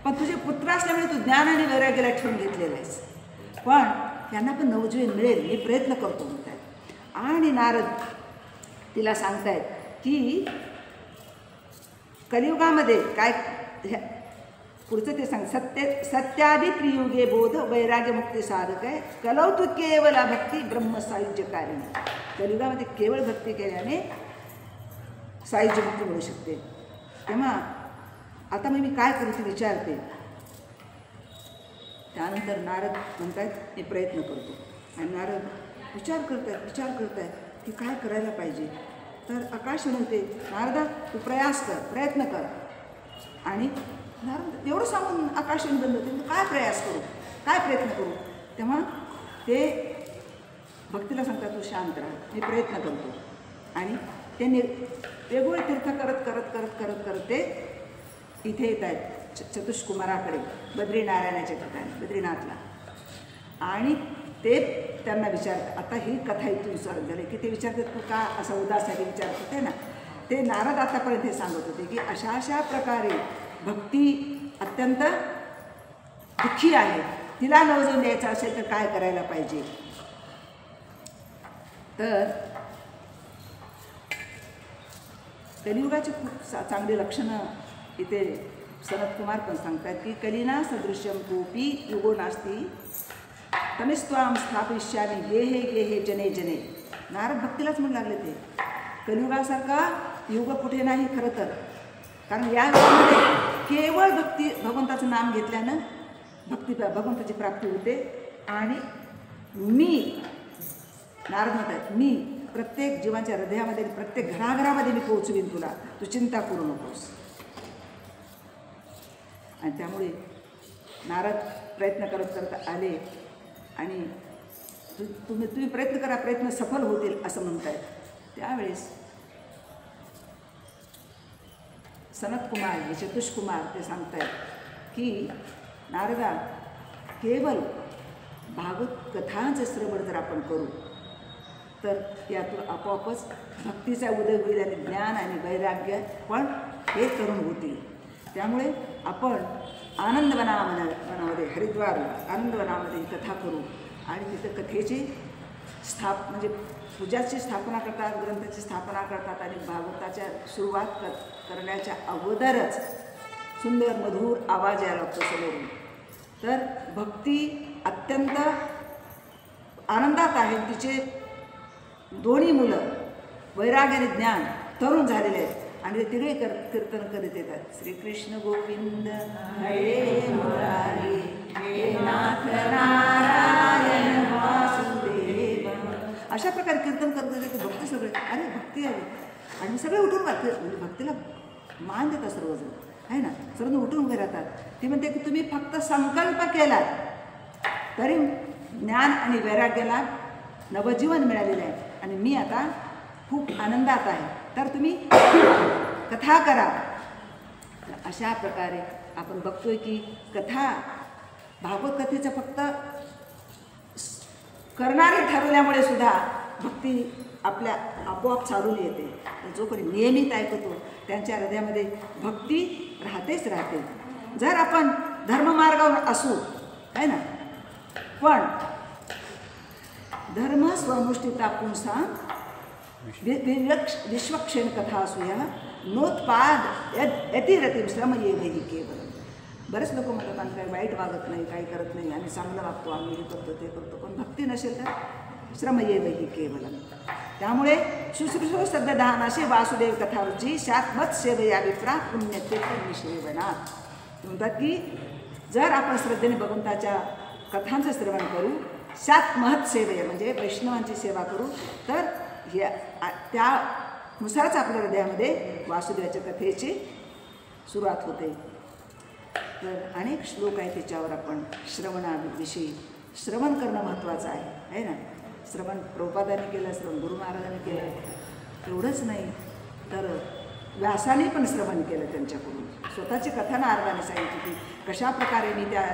पण तुझे पुत्र असल्यामुळे तू ज्ञान आणि वैराग्याला ठेवून घेतलेलं आहेस. पण त्यांना पण नवजीवन मिळेल मी प्रयत्न करतो म्हणतात. आणि नारद तिला सांगतायत की कलियुगामध्ये काय पुढचं ते सांग. सत्यादि त्रियुगे बोध वैराग्य मुक्ती साधक आहे. कलौ तू केवळ भक्ती ब्रह्मसायुज्यकारिणी. कलियुगामध्ये केवळ भक्ती केल्याने सायुज्य मुक्ती मिळू शकते. तेव्हा आता मी काय करू ते विचारते. त्यानंतर नारद म्हणतात मी प्रयत्न करतो. आणि नारद विचार करतायत की काय करायला पाहिजे. तर आकाश म्हणते नारदा तू प्रयत्न कर. आणि नारद एवढं सांगून आकाशवाणी बंद होते. काय प्रयास करू, काय प्रयत्न करू. तेव्हा ते भक्तीला सांगतात तू शांत राहा, मी प्रयत्न करतो. आणि त्यांनी वेगवेगळे तीर्थ करत ते इथे येत आहेत चतुष्कुमाराकडे बद्रीनारायणाच्या ठिकाणी बद्रीनाथला. आणि ते त्यांना विचारतात. आता ही कथा इथून विचारत झाली की ते विचारतात तू का असा उदासाठी विचारत होते ना. ते नारद आतापर्यंत हे सांगत होते की अशा प्रकारे भक्ती अत्यंत दुःखी आहे. तिला नवजून द्यायचं असेल तर काय करायला पाहिजे. तर कलियुगाची खूप चांगली लक्षणं इथे सनतकुमार पण सांगतात की कलिना सदृश्यम कोपी युगो नास्ती तमिस्त्वाम स्थापिष्यामी गेहे जने जने. नारद भक्तीलाच म्हणू लागले ते कलियुगासारखा युग कुठे नाही खरं तर. कारण या युगामध्ये केवळ भक्ती भगवंताचं नाम घेतल्यानं भगवंताची प्राप्ती होते. आणि मी नारद म्हणतात मी प्रत्येक जीवांच्या हृदयामध्ये प्रत्येक घराघरामध्ये मी पोहोचवीन तुला, तू चिंता करू नकोस. आणि त्यामुळे नारद प्रयत्न करत आले. आणि तुम्ही प्रयत्न करा, प्रयत्न सफल होतील असं म्हणतायत. त्यावेळेस सनतकुमार हे चतुष्कुमार ते सांगतायत की नारदा केवळ भागवत कथांचे श्रवण जर आपण करू तर यातून आपोआपच भक्तीचा उदय होईल आणि ज्ञान आणि वैराग्य पण हे तरुण होतील. त्यामुळे आपण आनंदवनामध्ये हरिद्वारला आनंदवनामध्ये कथा करू आणि तिथं कथेची म्हणजे पूजाची स्थापना करतात, ग्रंथाची स्थापना करतात आणि भागवताच्या सुरुवात करण्याच्या अगोदरच सुंदर मधुर आवाज यायला लागतो समोरून. तर भक्ती अत्यंत आनंदात आहे. तिचे दोन्ही मुलं वैराग्य आणि ज्ञान तरुण झालेले आहेत आणि ते तिघे कीर्तन करीत येतात. श्रीकृष्ण गोविंद हरे मुरारी हे नाथ नारायण वासुदेव, अशा प्रकारे कीर्तन करत येते की भक्ती सगळे अरे भक्ती आली आणि सगळे उठून भक्तीला मान देतात सर्वजण आहे ना. सर्वजण उठून उभे राहतात. ती म्हणते की तुम्ही फक्त संकल्प केला तरी ज्ञान आणि वैराग्याला नवजीवन मिळालेलं आहे आणि मी आता खूप आनंदात आहे, तर तुम्ही कथा करा. अशा प्रकारे आपण बघतोय की कथा भागवत कथेचं फक्त करणारे ठरवल्यामुळे सुद्धा भक्ती आपल्या आपोआप चालून येते. जो कोणी नियमित ऐकतो त्यांच्या हृदयामध्ये भक्ती राहतेच राहते. जर आपण धर्ममार्गावर असू आहे ना, पण धर्म स्वनुष्ठिता पुंसा विश्वक्षेण कथा असूया नोत्पाद यतिरतीम श्रम ये ही केवळ. बरेच लोक म्हणतात आम्ही काही वाईट वागत नाही, काही करत नाही, आम्ही चांगलं वागतो, आम्ही हे करतो ते करतो, पण भक्ती नसेल तर श्रम ये ही केवल. त्यामुळे शुश्रूषो श्रद्धानाशे वासुदेव कथारुची शात्मत सेवया विप्रा पुण्यते निषेवना. म्हणतात की जर आपण श्रद्धेने भगवंताच्या कथांचं श्रवण करू, शात्महत सेवया म्हणजे वैष्णवांची सेवा करू, तर त्यानुसारच आपल्या हृदयामध्ये वासुदेवाच्या कथेची सुरुवात होते. तर अनेक श्लोक आहेत त्याच्यावर आपण श्रवणाविषयी. श्रवण करणं महत्त्वाचं आहे ना. श्रवण प्रभुपादांनी केलं, श्रवण गुरु महाराजांनी केलं. एवढंच नाही तर व्यासाने पण श्रवण केलं त्यांच्याकडून. स्वतःची कथा नारदाने सांगितली की कशा प्रकारे मी त्या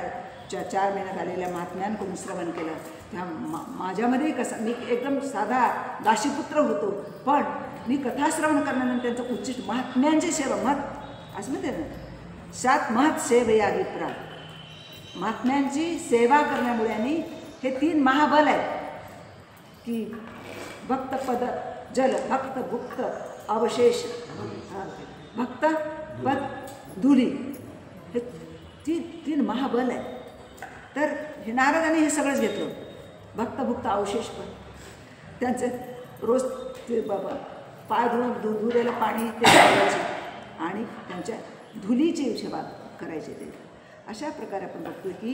4 महिन्यात आलेल्या महात्म्यांकडून श्रवण केलं. त्या माझ्यामध्ये कसं मी एकदम साधा दाशीपुत्र होतो, पण मी कथा श्रवण करण्यानंतर त्यांचं उच्चिष्ट महात्म्यांची सेवा मत असं म्हणते ना, सात महत् सेवया विप्रा. महात्म्यांची सेवा करण्यामुळे आणि हे 3 महाबल आहेत की भक्त पद जल, भक्त भुक्त अवशेष, भक्त पद धुली, हे 3 महाबल आहेत. तर हे नारदांनी हे सगळंच घेतलं. भक्त भुक्त अवशेष पण त्यांचे रोज ते बाबा पाय धुलेलं पाणी ते करायचे आणि त्यांच्या धुलीची सेवा करायचे ते. अशा प्रकारे आपण बघतो की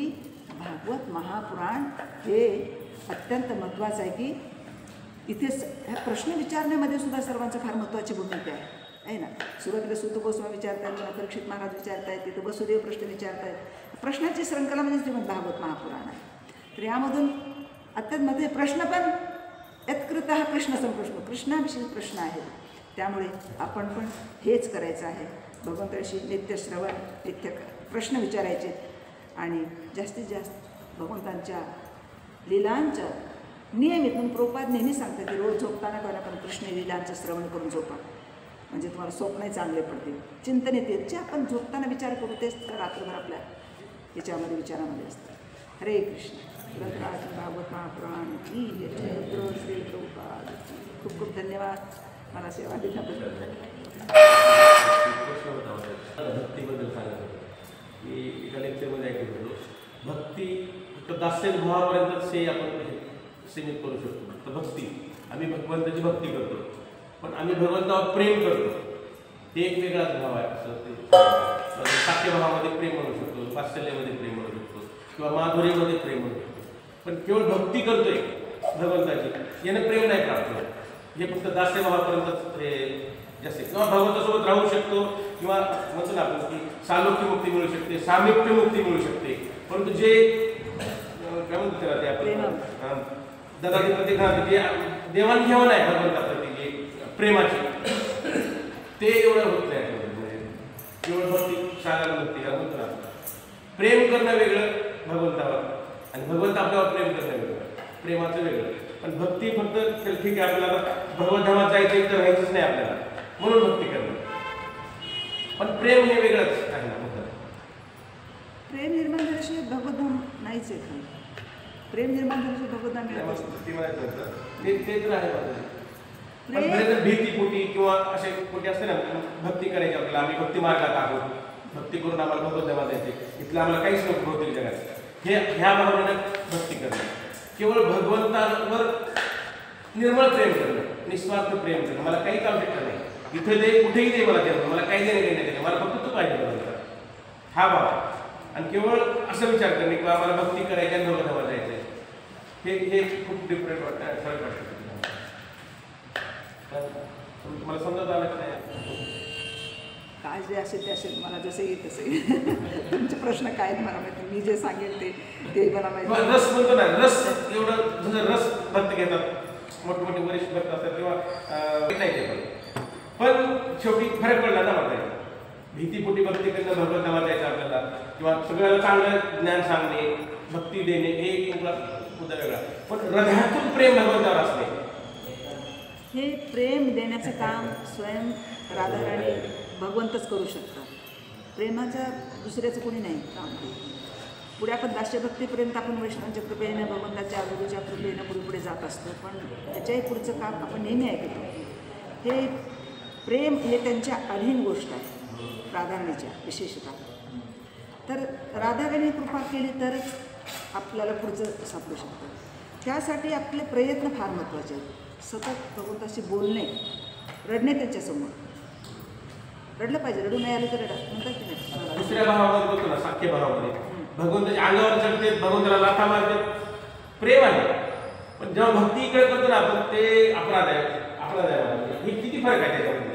भागवत महापुराण हे अत्यंत महत्त्वाचं आहे की इथे ह्या प्रश्न विचारण्यामध्ये सुद्धा सर्वांचं फार महत्त्वाची भूमिका आहे ना. सुरुवातीला सूत गोस्वामी विचारत आहेत, पुन्हा परीक्षित महाराज विचारत आहेत, तिथं वसुदेव प्रश्न विचारत आहेत. प्रश्नाची श्रृंखला म्हणजे श्रीमद भागवत महापुराण आहे. तर यामधून अत्यंत मध्ये प्रश्न पण यत्कृत हा कृष्ण संप्रश्न, कृष्णाविषयी प्रश्न आहेत. त्यामुळे आपण पण हेच करायचं आहे. भगवंताशी नित्य श्रवण, नित्य प्रश्न विचारायचे आणि जास्तीत जास्त भगवंतांच्या लीलांच्या नियमित. म्हणून प्रभुपाद नेहमी सांगतात की रोज झोपताना कोणा पण कृष्ण लीलांचं श्रवण करून झोपा, म्हणजे तुम्हाला स्वप्नही चांगले पडतील, चिंतन येते. जे आपण झोपताना विचार करू तेच रात्रभर आपल्या याच्यामध्ये विचारामध्ये असतं. हरे कृष्ण. भागवत महापुराण की श्री प्रभुपाद. खूप खूप धन्यवाद मला सेवा दिल्याबद्दल. भक्तीबद्दल सांगत होतो मी एका लेक्चरमध्ये ऐकत होतो. भक्ती फक्त दास्य भावापर्यंतच हे आपण सीमित करू शकतो. तर भक्ती आम्ही भगवंताची भक्ती करतो, पण आम्ही भगवंतावर प्रेम करतो, हे एक वेगळाच भाव आहे. असं ते सात्यभावामध्ये प्रेम म्हणू शकतो, वात्सल्यामध्ये प्रेम म्हणू शकतो किंवा माधुर्यामध्ये प्रेम म्हणू शकतो. पण केवळ भक्ती करतोय भगवंताची, याने प्रेम नाही प्राप्त होत. हे फक्त दास्यभावापर्यंतच हे जास्त किंवा भगवंतासोबत राहू शकतो किंवा म्हणतो ना आपण की सालोक्य मुक्ती मिळू शकते, सामिप्य मुक्ती मिळू शकते. परंतु जे काय म्हणतो त्याला ते आपण दादाजी प्रत्येक जे देवाणघेवाण आहे भगवंताप्रती जे प्रेमाची, ते एवढं होत नाही. केवळ भक्ती साधारण भक्ती का म्हणतो ना, प्रेम करणं वेगळं भगवंतावर आणि भगवंत आपल्यावर प्रेम करणं वेगळं, प्रेमाचं वेगळं. पण भक्ती फक्त ठीक आहे आपल्याला भगवंतावर जायचं तर राहायचंच नाही आपल्याला, म्हणून भक्ती करणं. पण प्रेम हे वेगळंच आहे ना. प्रेम निर्माण झाल्याशिवाय भगवतधाम नाहीच येत. प्रेम निर्माण झाल्याशिवाय भगवंता मिळत असतो. ते म्हणायचं होतं ते तर आहे माझं. पण बरेच भीतीपोटी किंवा असे पोटी असते ना, भक्ती करायची आपल्याला, आम्ही भक्ती मार्गात आहोत, भक्ती करून आम्हाला भगवत देवा द्यायचे, इथलं आम्हाला काहीच नको भौतिक जगात, ह्या भावनेनं भक्ती करणं, केवळ भगवंतावर निर्मळ प्रेम करणं, निस्वार्थ प्रेम करणं, मला काहीच आवश्यकता नाही, इथे दे कुठेही दे मला जन्म, मला काही देणे नाही, मला फक्त तू पाहिजे भगवंता, हा भाव. आणि केवळ असं विचार करणे किंवा आम्हाला भक्ती करायची आणि भगवत देवा द्यायचं, हे खूप डिफरंट वाटतं, फरक वाटतं. मला समजत आलं नाही काय जे असेल ते असेल, मला जसं येईल तसं येईल. तुमचे प्रश्न काय आहेत मला माहिती, मी जे सांगेल ते मला माहिती. रस म्हणतो ना, रस एवढं जसं रस भक्त घेतात, मोठमोठे वरिष्ठ भक्त असतात किंवा नाही ते पण शेवटी फरक पडला ना वाटायला, भीतीपोटी भक्ती करणं भगवत नावा द्यायचं आपल्याला, किंवा सगळ्याला चांगलं ज्ञान सांगणे, भक्ती देणे, हे एक मुद्दा वेगळा, पण हृदयातून प्रेम भगवंतावर असणे, हे प्रेम देण्याचं काम स्वयं राधाराणी भगवंतच करू शकतात. प्रेमाचं दुसऱ्याचं कोणी नाही काम. पुढे आपण दास्यभक्तीपर्यंत आपण वैष्णवांच्या कृपेने, भगवंताच्या गुरुच्या कृपेने पुढे पुढे जात असतो, पण त्याच्याही पुढचं काम आपण नेहमी ऐकतो. हे प्रेम हे त्यांच्या अधीन गोष्ट आहे, राधाराणीच्या विशेषतः. तर राधाराणी कृपा केली तरच आपल्याला पुढचं सापडू शकतं. त्यासाठी आपले प्रयत्न फार महत्त्वाचे आहेत. सतत भगवंताशी बोलणे, रडणे त्यांच्यासमोर, रडलं पाहिजे, रडू नाही आलं तर रडा म्हणतात की नाही. दुसऱ्या भावामध्ये बोलतो ना, साख्य भावामध्ये भगवंताच्या अंगावर चढते, भगवंताला लाथा मारते, प्रेम आहे. पण जेव्हा भक्ती इकडे करतो ना आपण, ते अपराध आहे, हे किती फरक आहे त्याच्यामध्ये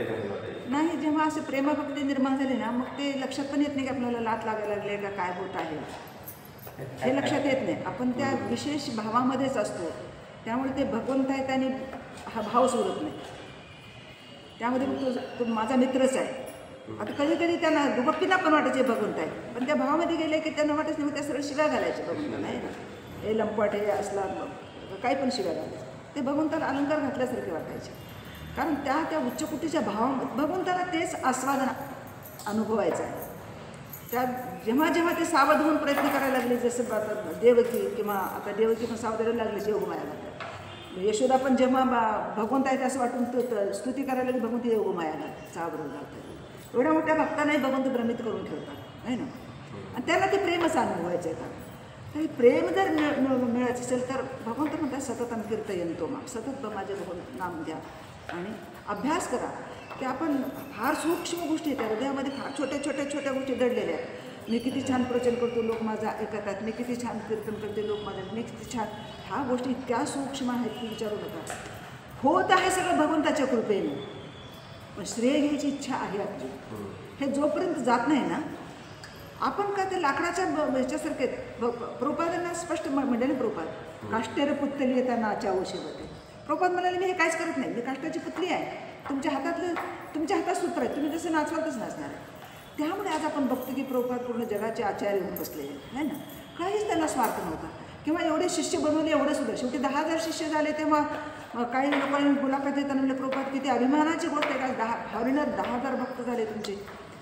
नाही. जेव्हा असे प्रेमभक्ती निर्माण झाले ना, मग ते लक्षात पण येत नाही की आपल्याला लाथ लागायला लागले का काय होत आहे, हे लक्षात येत नाही. आपण त्या विशेष भावामध्येच असतो, त्यामुळे ते भगवंत आहेत आणि हा भाव सोडत नाही. त्यामध्ये तो माझा मित्रच आहे. आता कधी कधी त्यांना दुबक्कीला पण वाटायचे भगवंत आहे, पण त्या भावामध्ये गेले की त्यांना वाटत नाही, त्या सरळ शिव्या घालायचे भगवंताला, आहे ना, हे लंपट, हे असला, काही पण शिव्या घालायचे. ते भगवंताला अलंकार घातल्यासारखे वाटायचे, कारण त्या उच्चकोटीच्या भावामध्ये भगवंताला तेच आस्वादन अनुभवायचं आहे. त्या जेव्हा जेव्हा ते सावध होऊन प्रयत्न करायला लागले, जसं आता देवकी, किंवा आता देवकी पण सावध राहायला लागले योगमायाला. यशोदा पण जेव्हा भगवंत आहेत असं वाटून स्तुती करायला लागली, भगवंत योगमायाला चावरून घालतात. एवढ्या मोठ्या भक्तांनाही भगवंत भ्रमित करून ठेवतात, आहे ना. आणि त्यांना ते प्रेमच अनुभवायचं आहे. तर प्रेम जर मिळायचं असेल तर भगवंत म्हणतात सतत कीर्तयंतो माम, सतत माझे भगवंत नाम घ्या आणि अभ्यास करा. की आपण फार सूक्ष्म गोष्टी आहेत, त्या हृदयामध्ये फार छोट्या गोष्टी दडलेल्या आहेत. मी किती छान प्रवचन करतो, लोक माझा ऐकतात, मी किती छान कीर्तन करते, लोक माझ्या, मी किती छान, ह्या गोष्टी इतक्या सूक्ष्म आहेत की विचारू नका. होत आहे सगळं भगवंताच्या कृपेने, पण श्रेय घ्यायची इच्छा आहे आपली. हे जोपर्यंत जात नाही ना, आपण काय ते लाकडाच्या ह्याच्यासारखे. प्रभुपादांना स्पष्ट म्हणजे ना, प्रभुपाद काष्टेर पुतली येता नाचावं शिवते. प्रभुपाद म्हणाले मी हे काहीच करत नाही, मी काष्टाची पुतली आहे, तुमच्या हातात सूत्र आहे, तुम्ही जसं नाचवालच नाचणार आहे. त्यामुळे आज आपण बघतो की प्रभुपाद पूर्ण जगाचे आचार्य होऊन बसलेले, आहे ना. काहीच त्यांना स्वार्थ नव्हता, किंवा एवढे शिष्य बनवले, एवढं सुद्धा. शेवटी 10,000 शिष्य झाले, तेव्हा काही लोकांनी मुलाखत देताना म्हणले प्रभुपाद किती अभिमानाची गोष्ट आहे का, फॉरेनर 10,000 भक्त झाले तुमचे.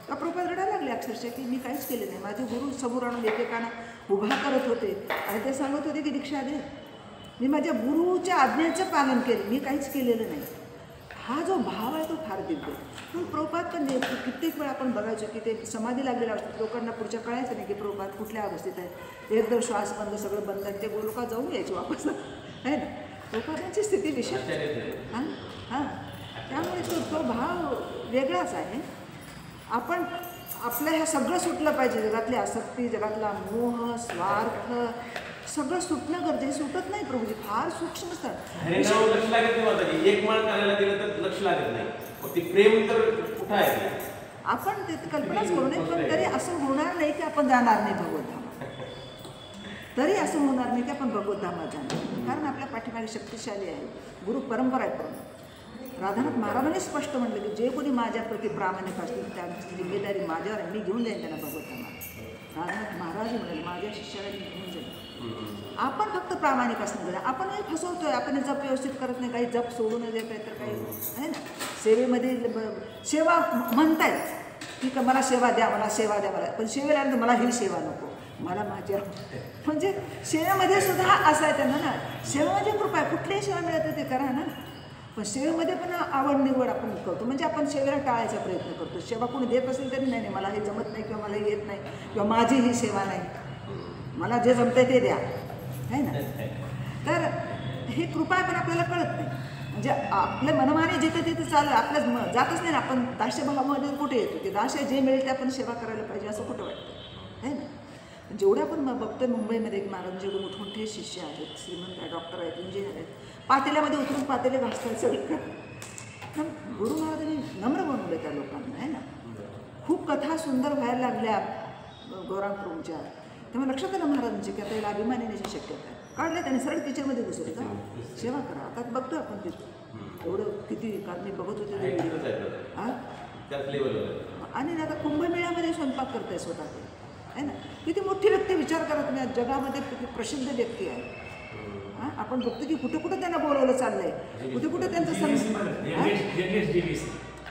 का प्रभुपाद रडायला लागले अक्षरशः की मी काहीच केलं नाही. माझे गुरु समोर आणून एकेकाना उभा करत होते आणि ते सांगत होते की दीक्षा दे. मी माझ्या गुरुच्या आज्ञेचं पालन केलं, मी काहीच केलेलं नाही. हा जो भाव आहे तो फार दिव्य. पण प्रभुपाद पण कित्येक वेळा आपण बघायचो की ते समाधी लागलेल्या असतात, लोकांना पुढच्या कळायचं नाही की प्रभुपाद कुठल्या अवस्थेत आहे. एकदम श्वास बंद, सगळं बंद, आणि ते लोक जाऊन यायचे वापस, आहे ना. प्रभुपादांची स्थिती विशेष. हां त्यामुळे तो भाव वेगळाच आहे. आपण आपलं ह्या सगळं सुटलं पाहिजे, जगातली आसक्ती, जगातला मोह, स्वार्थ, सगळं सुटणं गरजेचं. सुटत नाही प्रभूजी, फार सूक्ष्म असतात. लक्ष लागत नाही, एक माळ करायला गेलं तर लक्ष लागत नाही, ते प्रेम तर कुठं आहे. आपण ते कल्पनाच करू नये, पण तरी असं होणार नाही की आपण जाणार नाही भगवद्धामात. तरी असं होणार नाही की आपण भगवद्धामात जाणार, कारण आपल्या पाठीमागे शक्तिशाली आहे, गुरु परंपरा आहे. पूर्ण राधानाथ महाराजांनी स्पष्ट म्हटलं की जे कोणी माझ्याप्रती प्रामाणिक असतील त्यांची जिम्मेदारी माझ्यावर आहे, मी घेऊन जाईन त्यांना भगवद्धामात. राधानाथ महाराज म्हणाले माझ्या शिष्याला मी घेऊन जाईन. आपण फक्त प्रामाणिक असणं गरज. आपणही फसवतोय, आपण जप व्यवस्थित करत नाही, काही जप सोडून देत आहे तर काही, आहे ना. सेवेमध्ये सेवा म्हणतायत की मला सेवा द्या, मला सेवा द्या, मला, पण सेवेला तर मला ही सेवा नको, मला माझी म्हणजे सेवेमध्ये सुद्धा असं आहे त्यांना ना, सेवा म्हणजे कृपा आहे. कुठलीही सेवा मिळते ते करा ना, पण सेवेमध्ये पण आवड निवड आपण करतो. म्हणजे आपण सेवेला टाळायचा प्रयत्न करतो. सेवा कोणी देत असेल तरी नाही मला हे जमत नाही किंवा मला हे येत नाही किंवा माझी ही सेवा नाही, मला जे जमतंय ते द्या, आहे ना. तर हे कृपा आहे पण आपल्याला कळत नाही. म्हणजे आपल्या मनमाने जिथं तिथं चाललं आपल्या जातच नाही ना. आपण दास्यभावामध्ये कुठे येतो, ते दास्य जे मिळेल ते आपण सेवा करायला पाहिजे असं कुठं वाटतं, आहे ना. जेवढं आपण बघतोय मुंबईमध्ये की महाराजांचे मोठमोठे शिष्य आहेत, श्रीमंत आहे, डॉक्टर आहेत, इंजिनियर आहेत, पातेल्यामध्ये उतरून पातेले घासतात सगळं. गुरु महाराजांनी नम्र बनवलं त्या लोकांना, आहे ना. खूप कथा सुंदर व्हायला लागल्या गौरांगप्रभूंच्या. तेव्हा लक्षात आलं महाराजांची की आता याला अभिमान येण्याची शक्यता आहे. काढलं त्याने सरळ किचनमध्ये घुसले का सेवा करा. आता बघतो आपण तिथं एवढं किती, कारण मी बघत होते आणि आता कुंभमेळ्यामध्ये स्वयंपाक करताय स्वतः ते, आहे ना. किती मोठी व्यक्ती विचार करा तुम्ही, जगामध्ये किती प्रसिद्ध व्यक्ती आहे. हां, आपण बघतो की कुठे कुठे त्यांना बोलवलं चाललंय, कुठे कुठे त्यांचं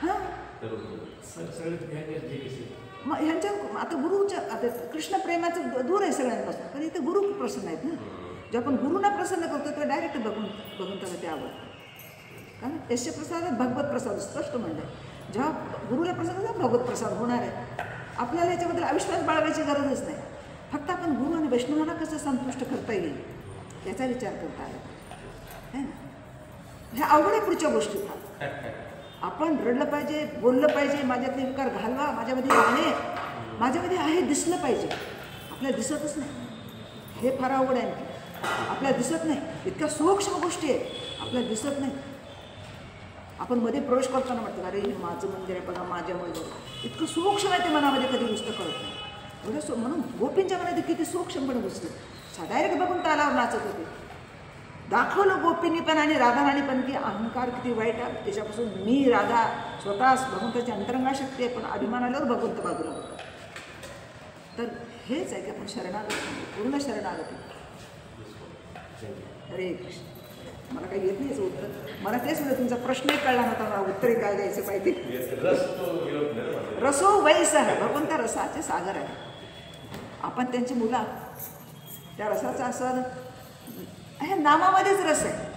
हां. मग ह्यांच्या आता गुरुच्या आता कृष्ण प्रेमाचं दूर आहे सगळ्यांपासून, पण इथे गुरु प्रसन्न आहेत ना. जेव्हा आपण गुरुंना प्रसन्न करतो तेव्हा डायरेक्ट बघून त्याला ते आवडतं. कारण यस्य प्रसादात भगवत प्रसाद स्पष्ट म्हणलं आहे. जेव्हा गुरुला प्रसाद होता भगवत प्रसाद होणार आहे. आपल्याला याच्याबद्दल अविश्वास बाळगायची गरजच नाही. फक्त आपण गुरु आणि वैष्णवांना कसं संतुष्ट करता येईल याचा विचार करता आला, आहे ना. ह्या अवघड आहे पुढच्या गोष्टी. आपण रडलं पाहिजे, बोललं पाहिजे, माझ्यातले विकार घालवा, माझ्यामध्ये गाणे, माझ्यामध्ये आहे दिसलं पाहिजे. आपल्याला दिसतच नाही, हे फार अवघड आहे. आपल्याला दिसत नाही, इतक्या सूक्ष्म गोष्टी आहेत आपल्याला दिसत नाही. आपण मध्ये प्रवेश करताना म्हणतो अरे हे माझं मंदिर आहे बघा, माझ्यामुळे इतकं सूक्ष्म आहे ते मनामध्ये कधी नुसतं कळत नाही. एवढं म्हणून गोपींच्या मनात किती सूक्ष्मपणे घुसलं. डायरेक्ट बघून तालावर नाचत होते. दाखवलं गोपींनी पण आणि राधाराणी पण की अहंकार किती वाईट आहे. त्याच्यापासून मी राधा स्वतः भगवंताची अंतरंगा शक्ती आहे, पण अभिमान आल्यावर भगवंत बाजूला होता. तर हेच आहे की आपण शरणागती, पूर्ण शरणागती. हरे कृष्ण. मला काही येत नाही उत्तर. मला तेच म्हणजे तुमचा प्रश्नही कळला नव्हता, मला उत्तरे काय द्यायचं पाहिजे. रसो वैस आहे, भगवंत रसाचे सागर आहे. आपण त्यांची मुलं, त्या रसाचा असं हे नामामध्येच रस आहे.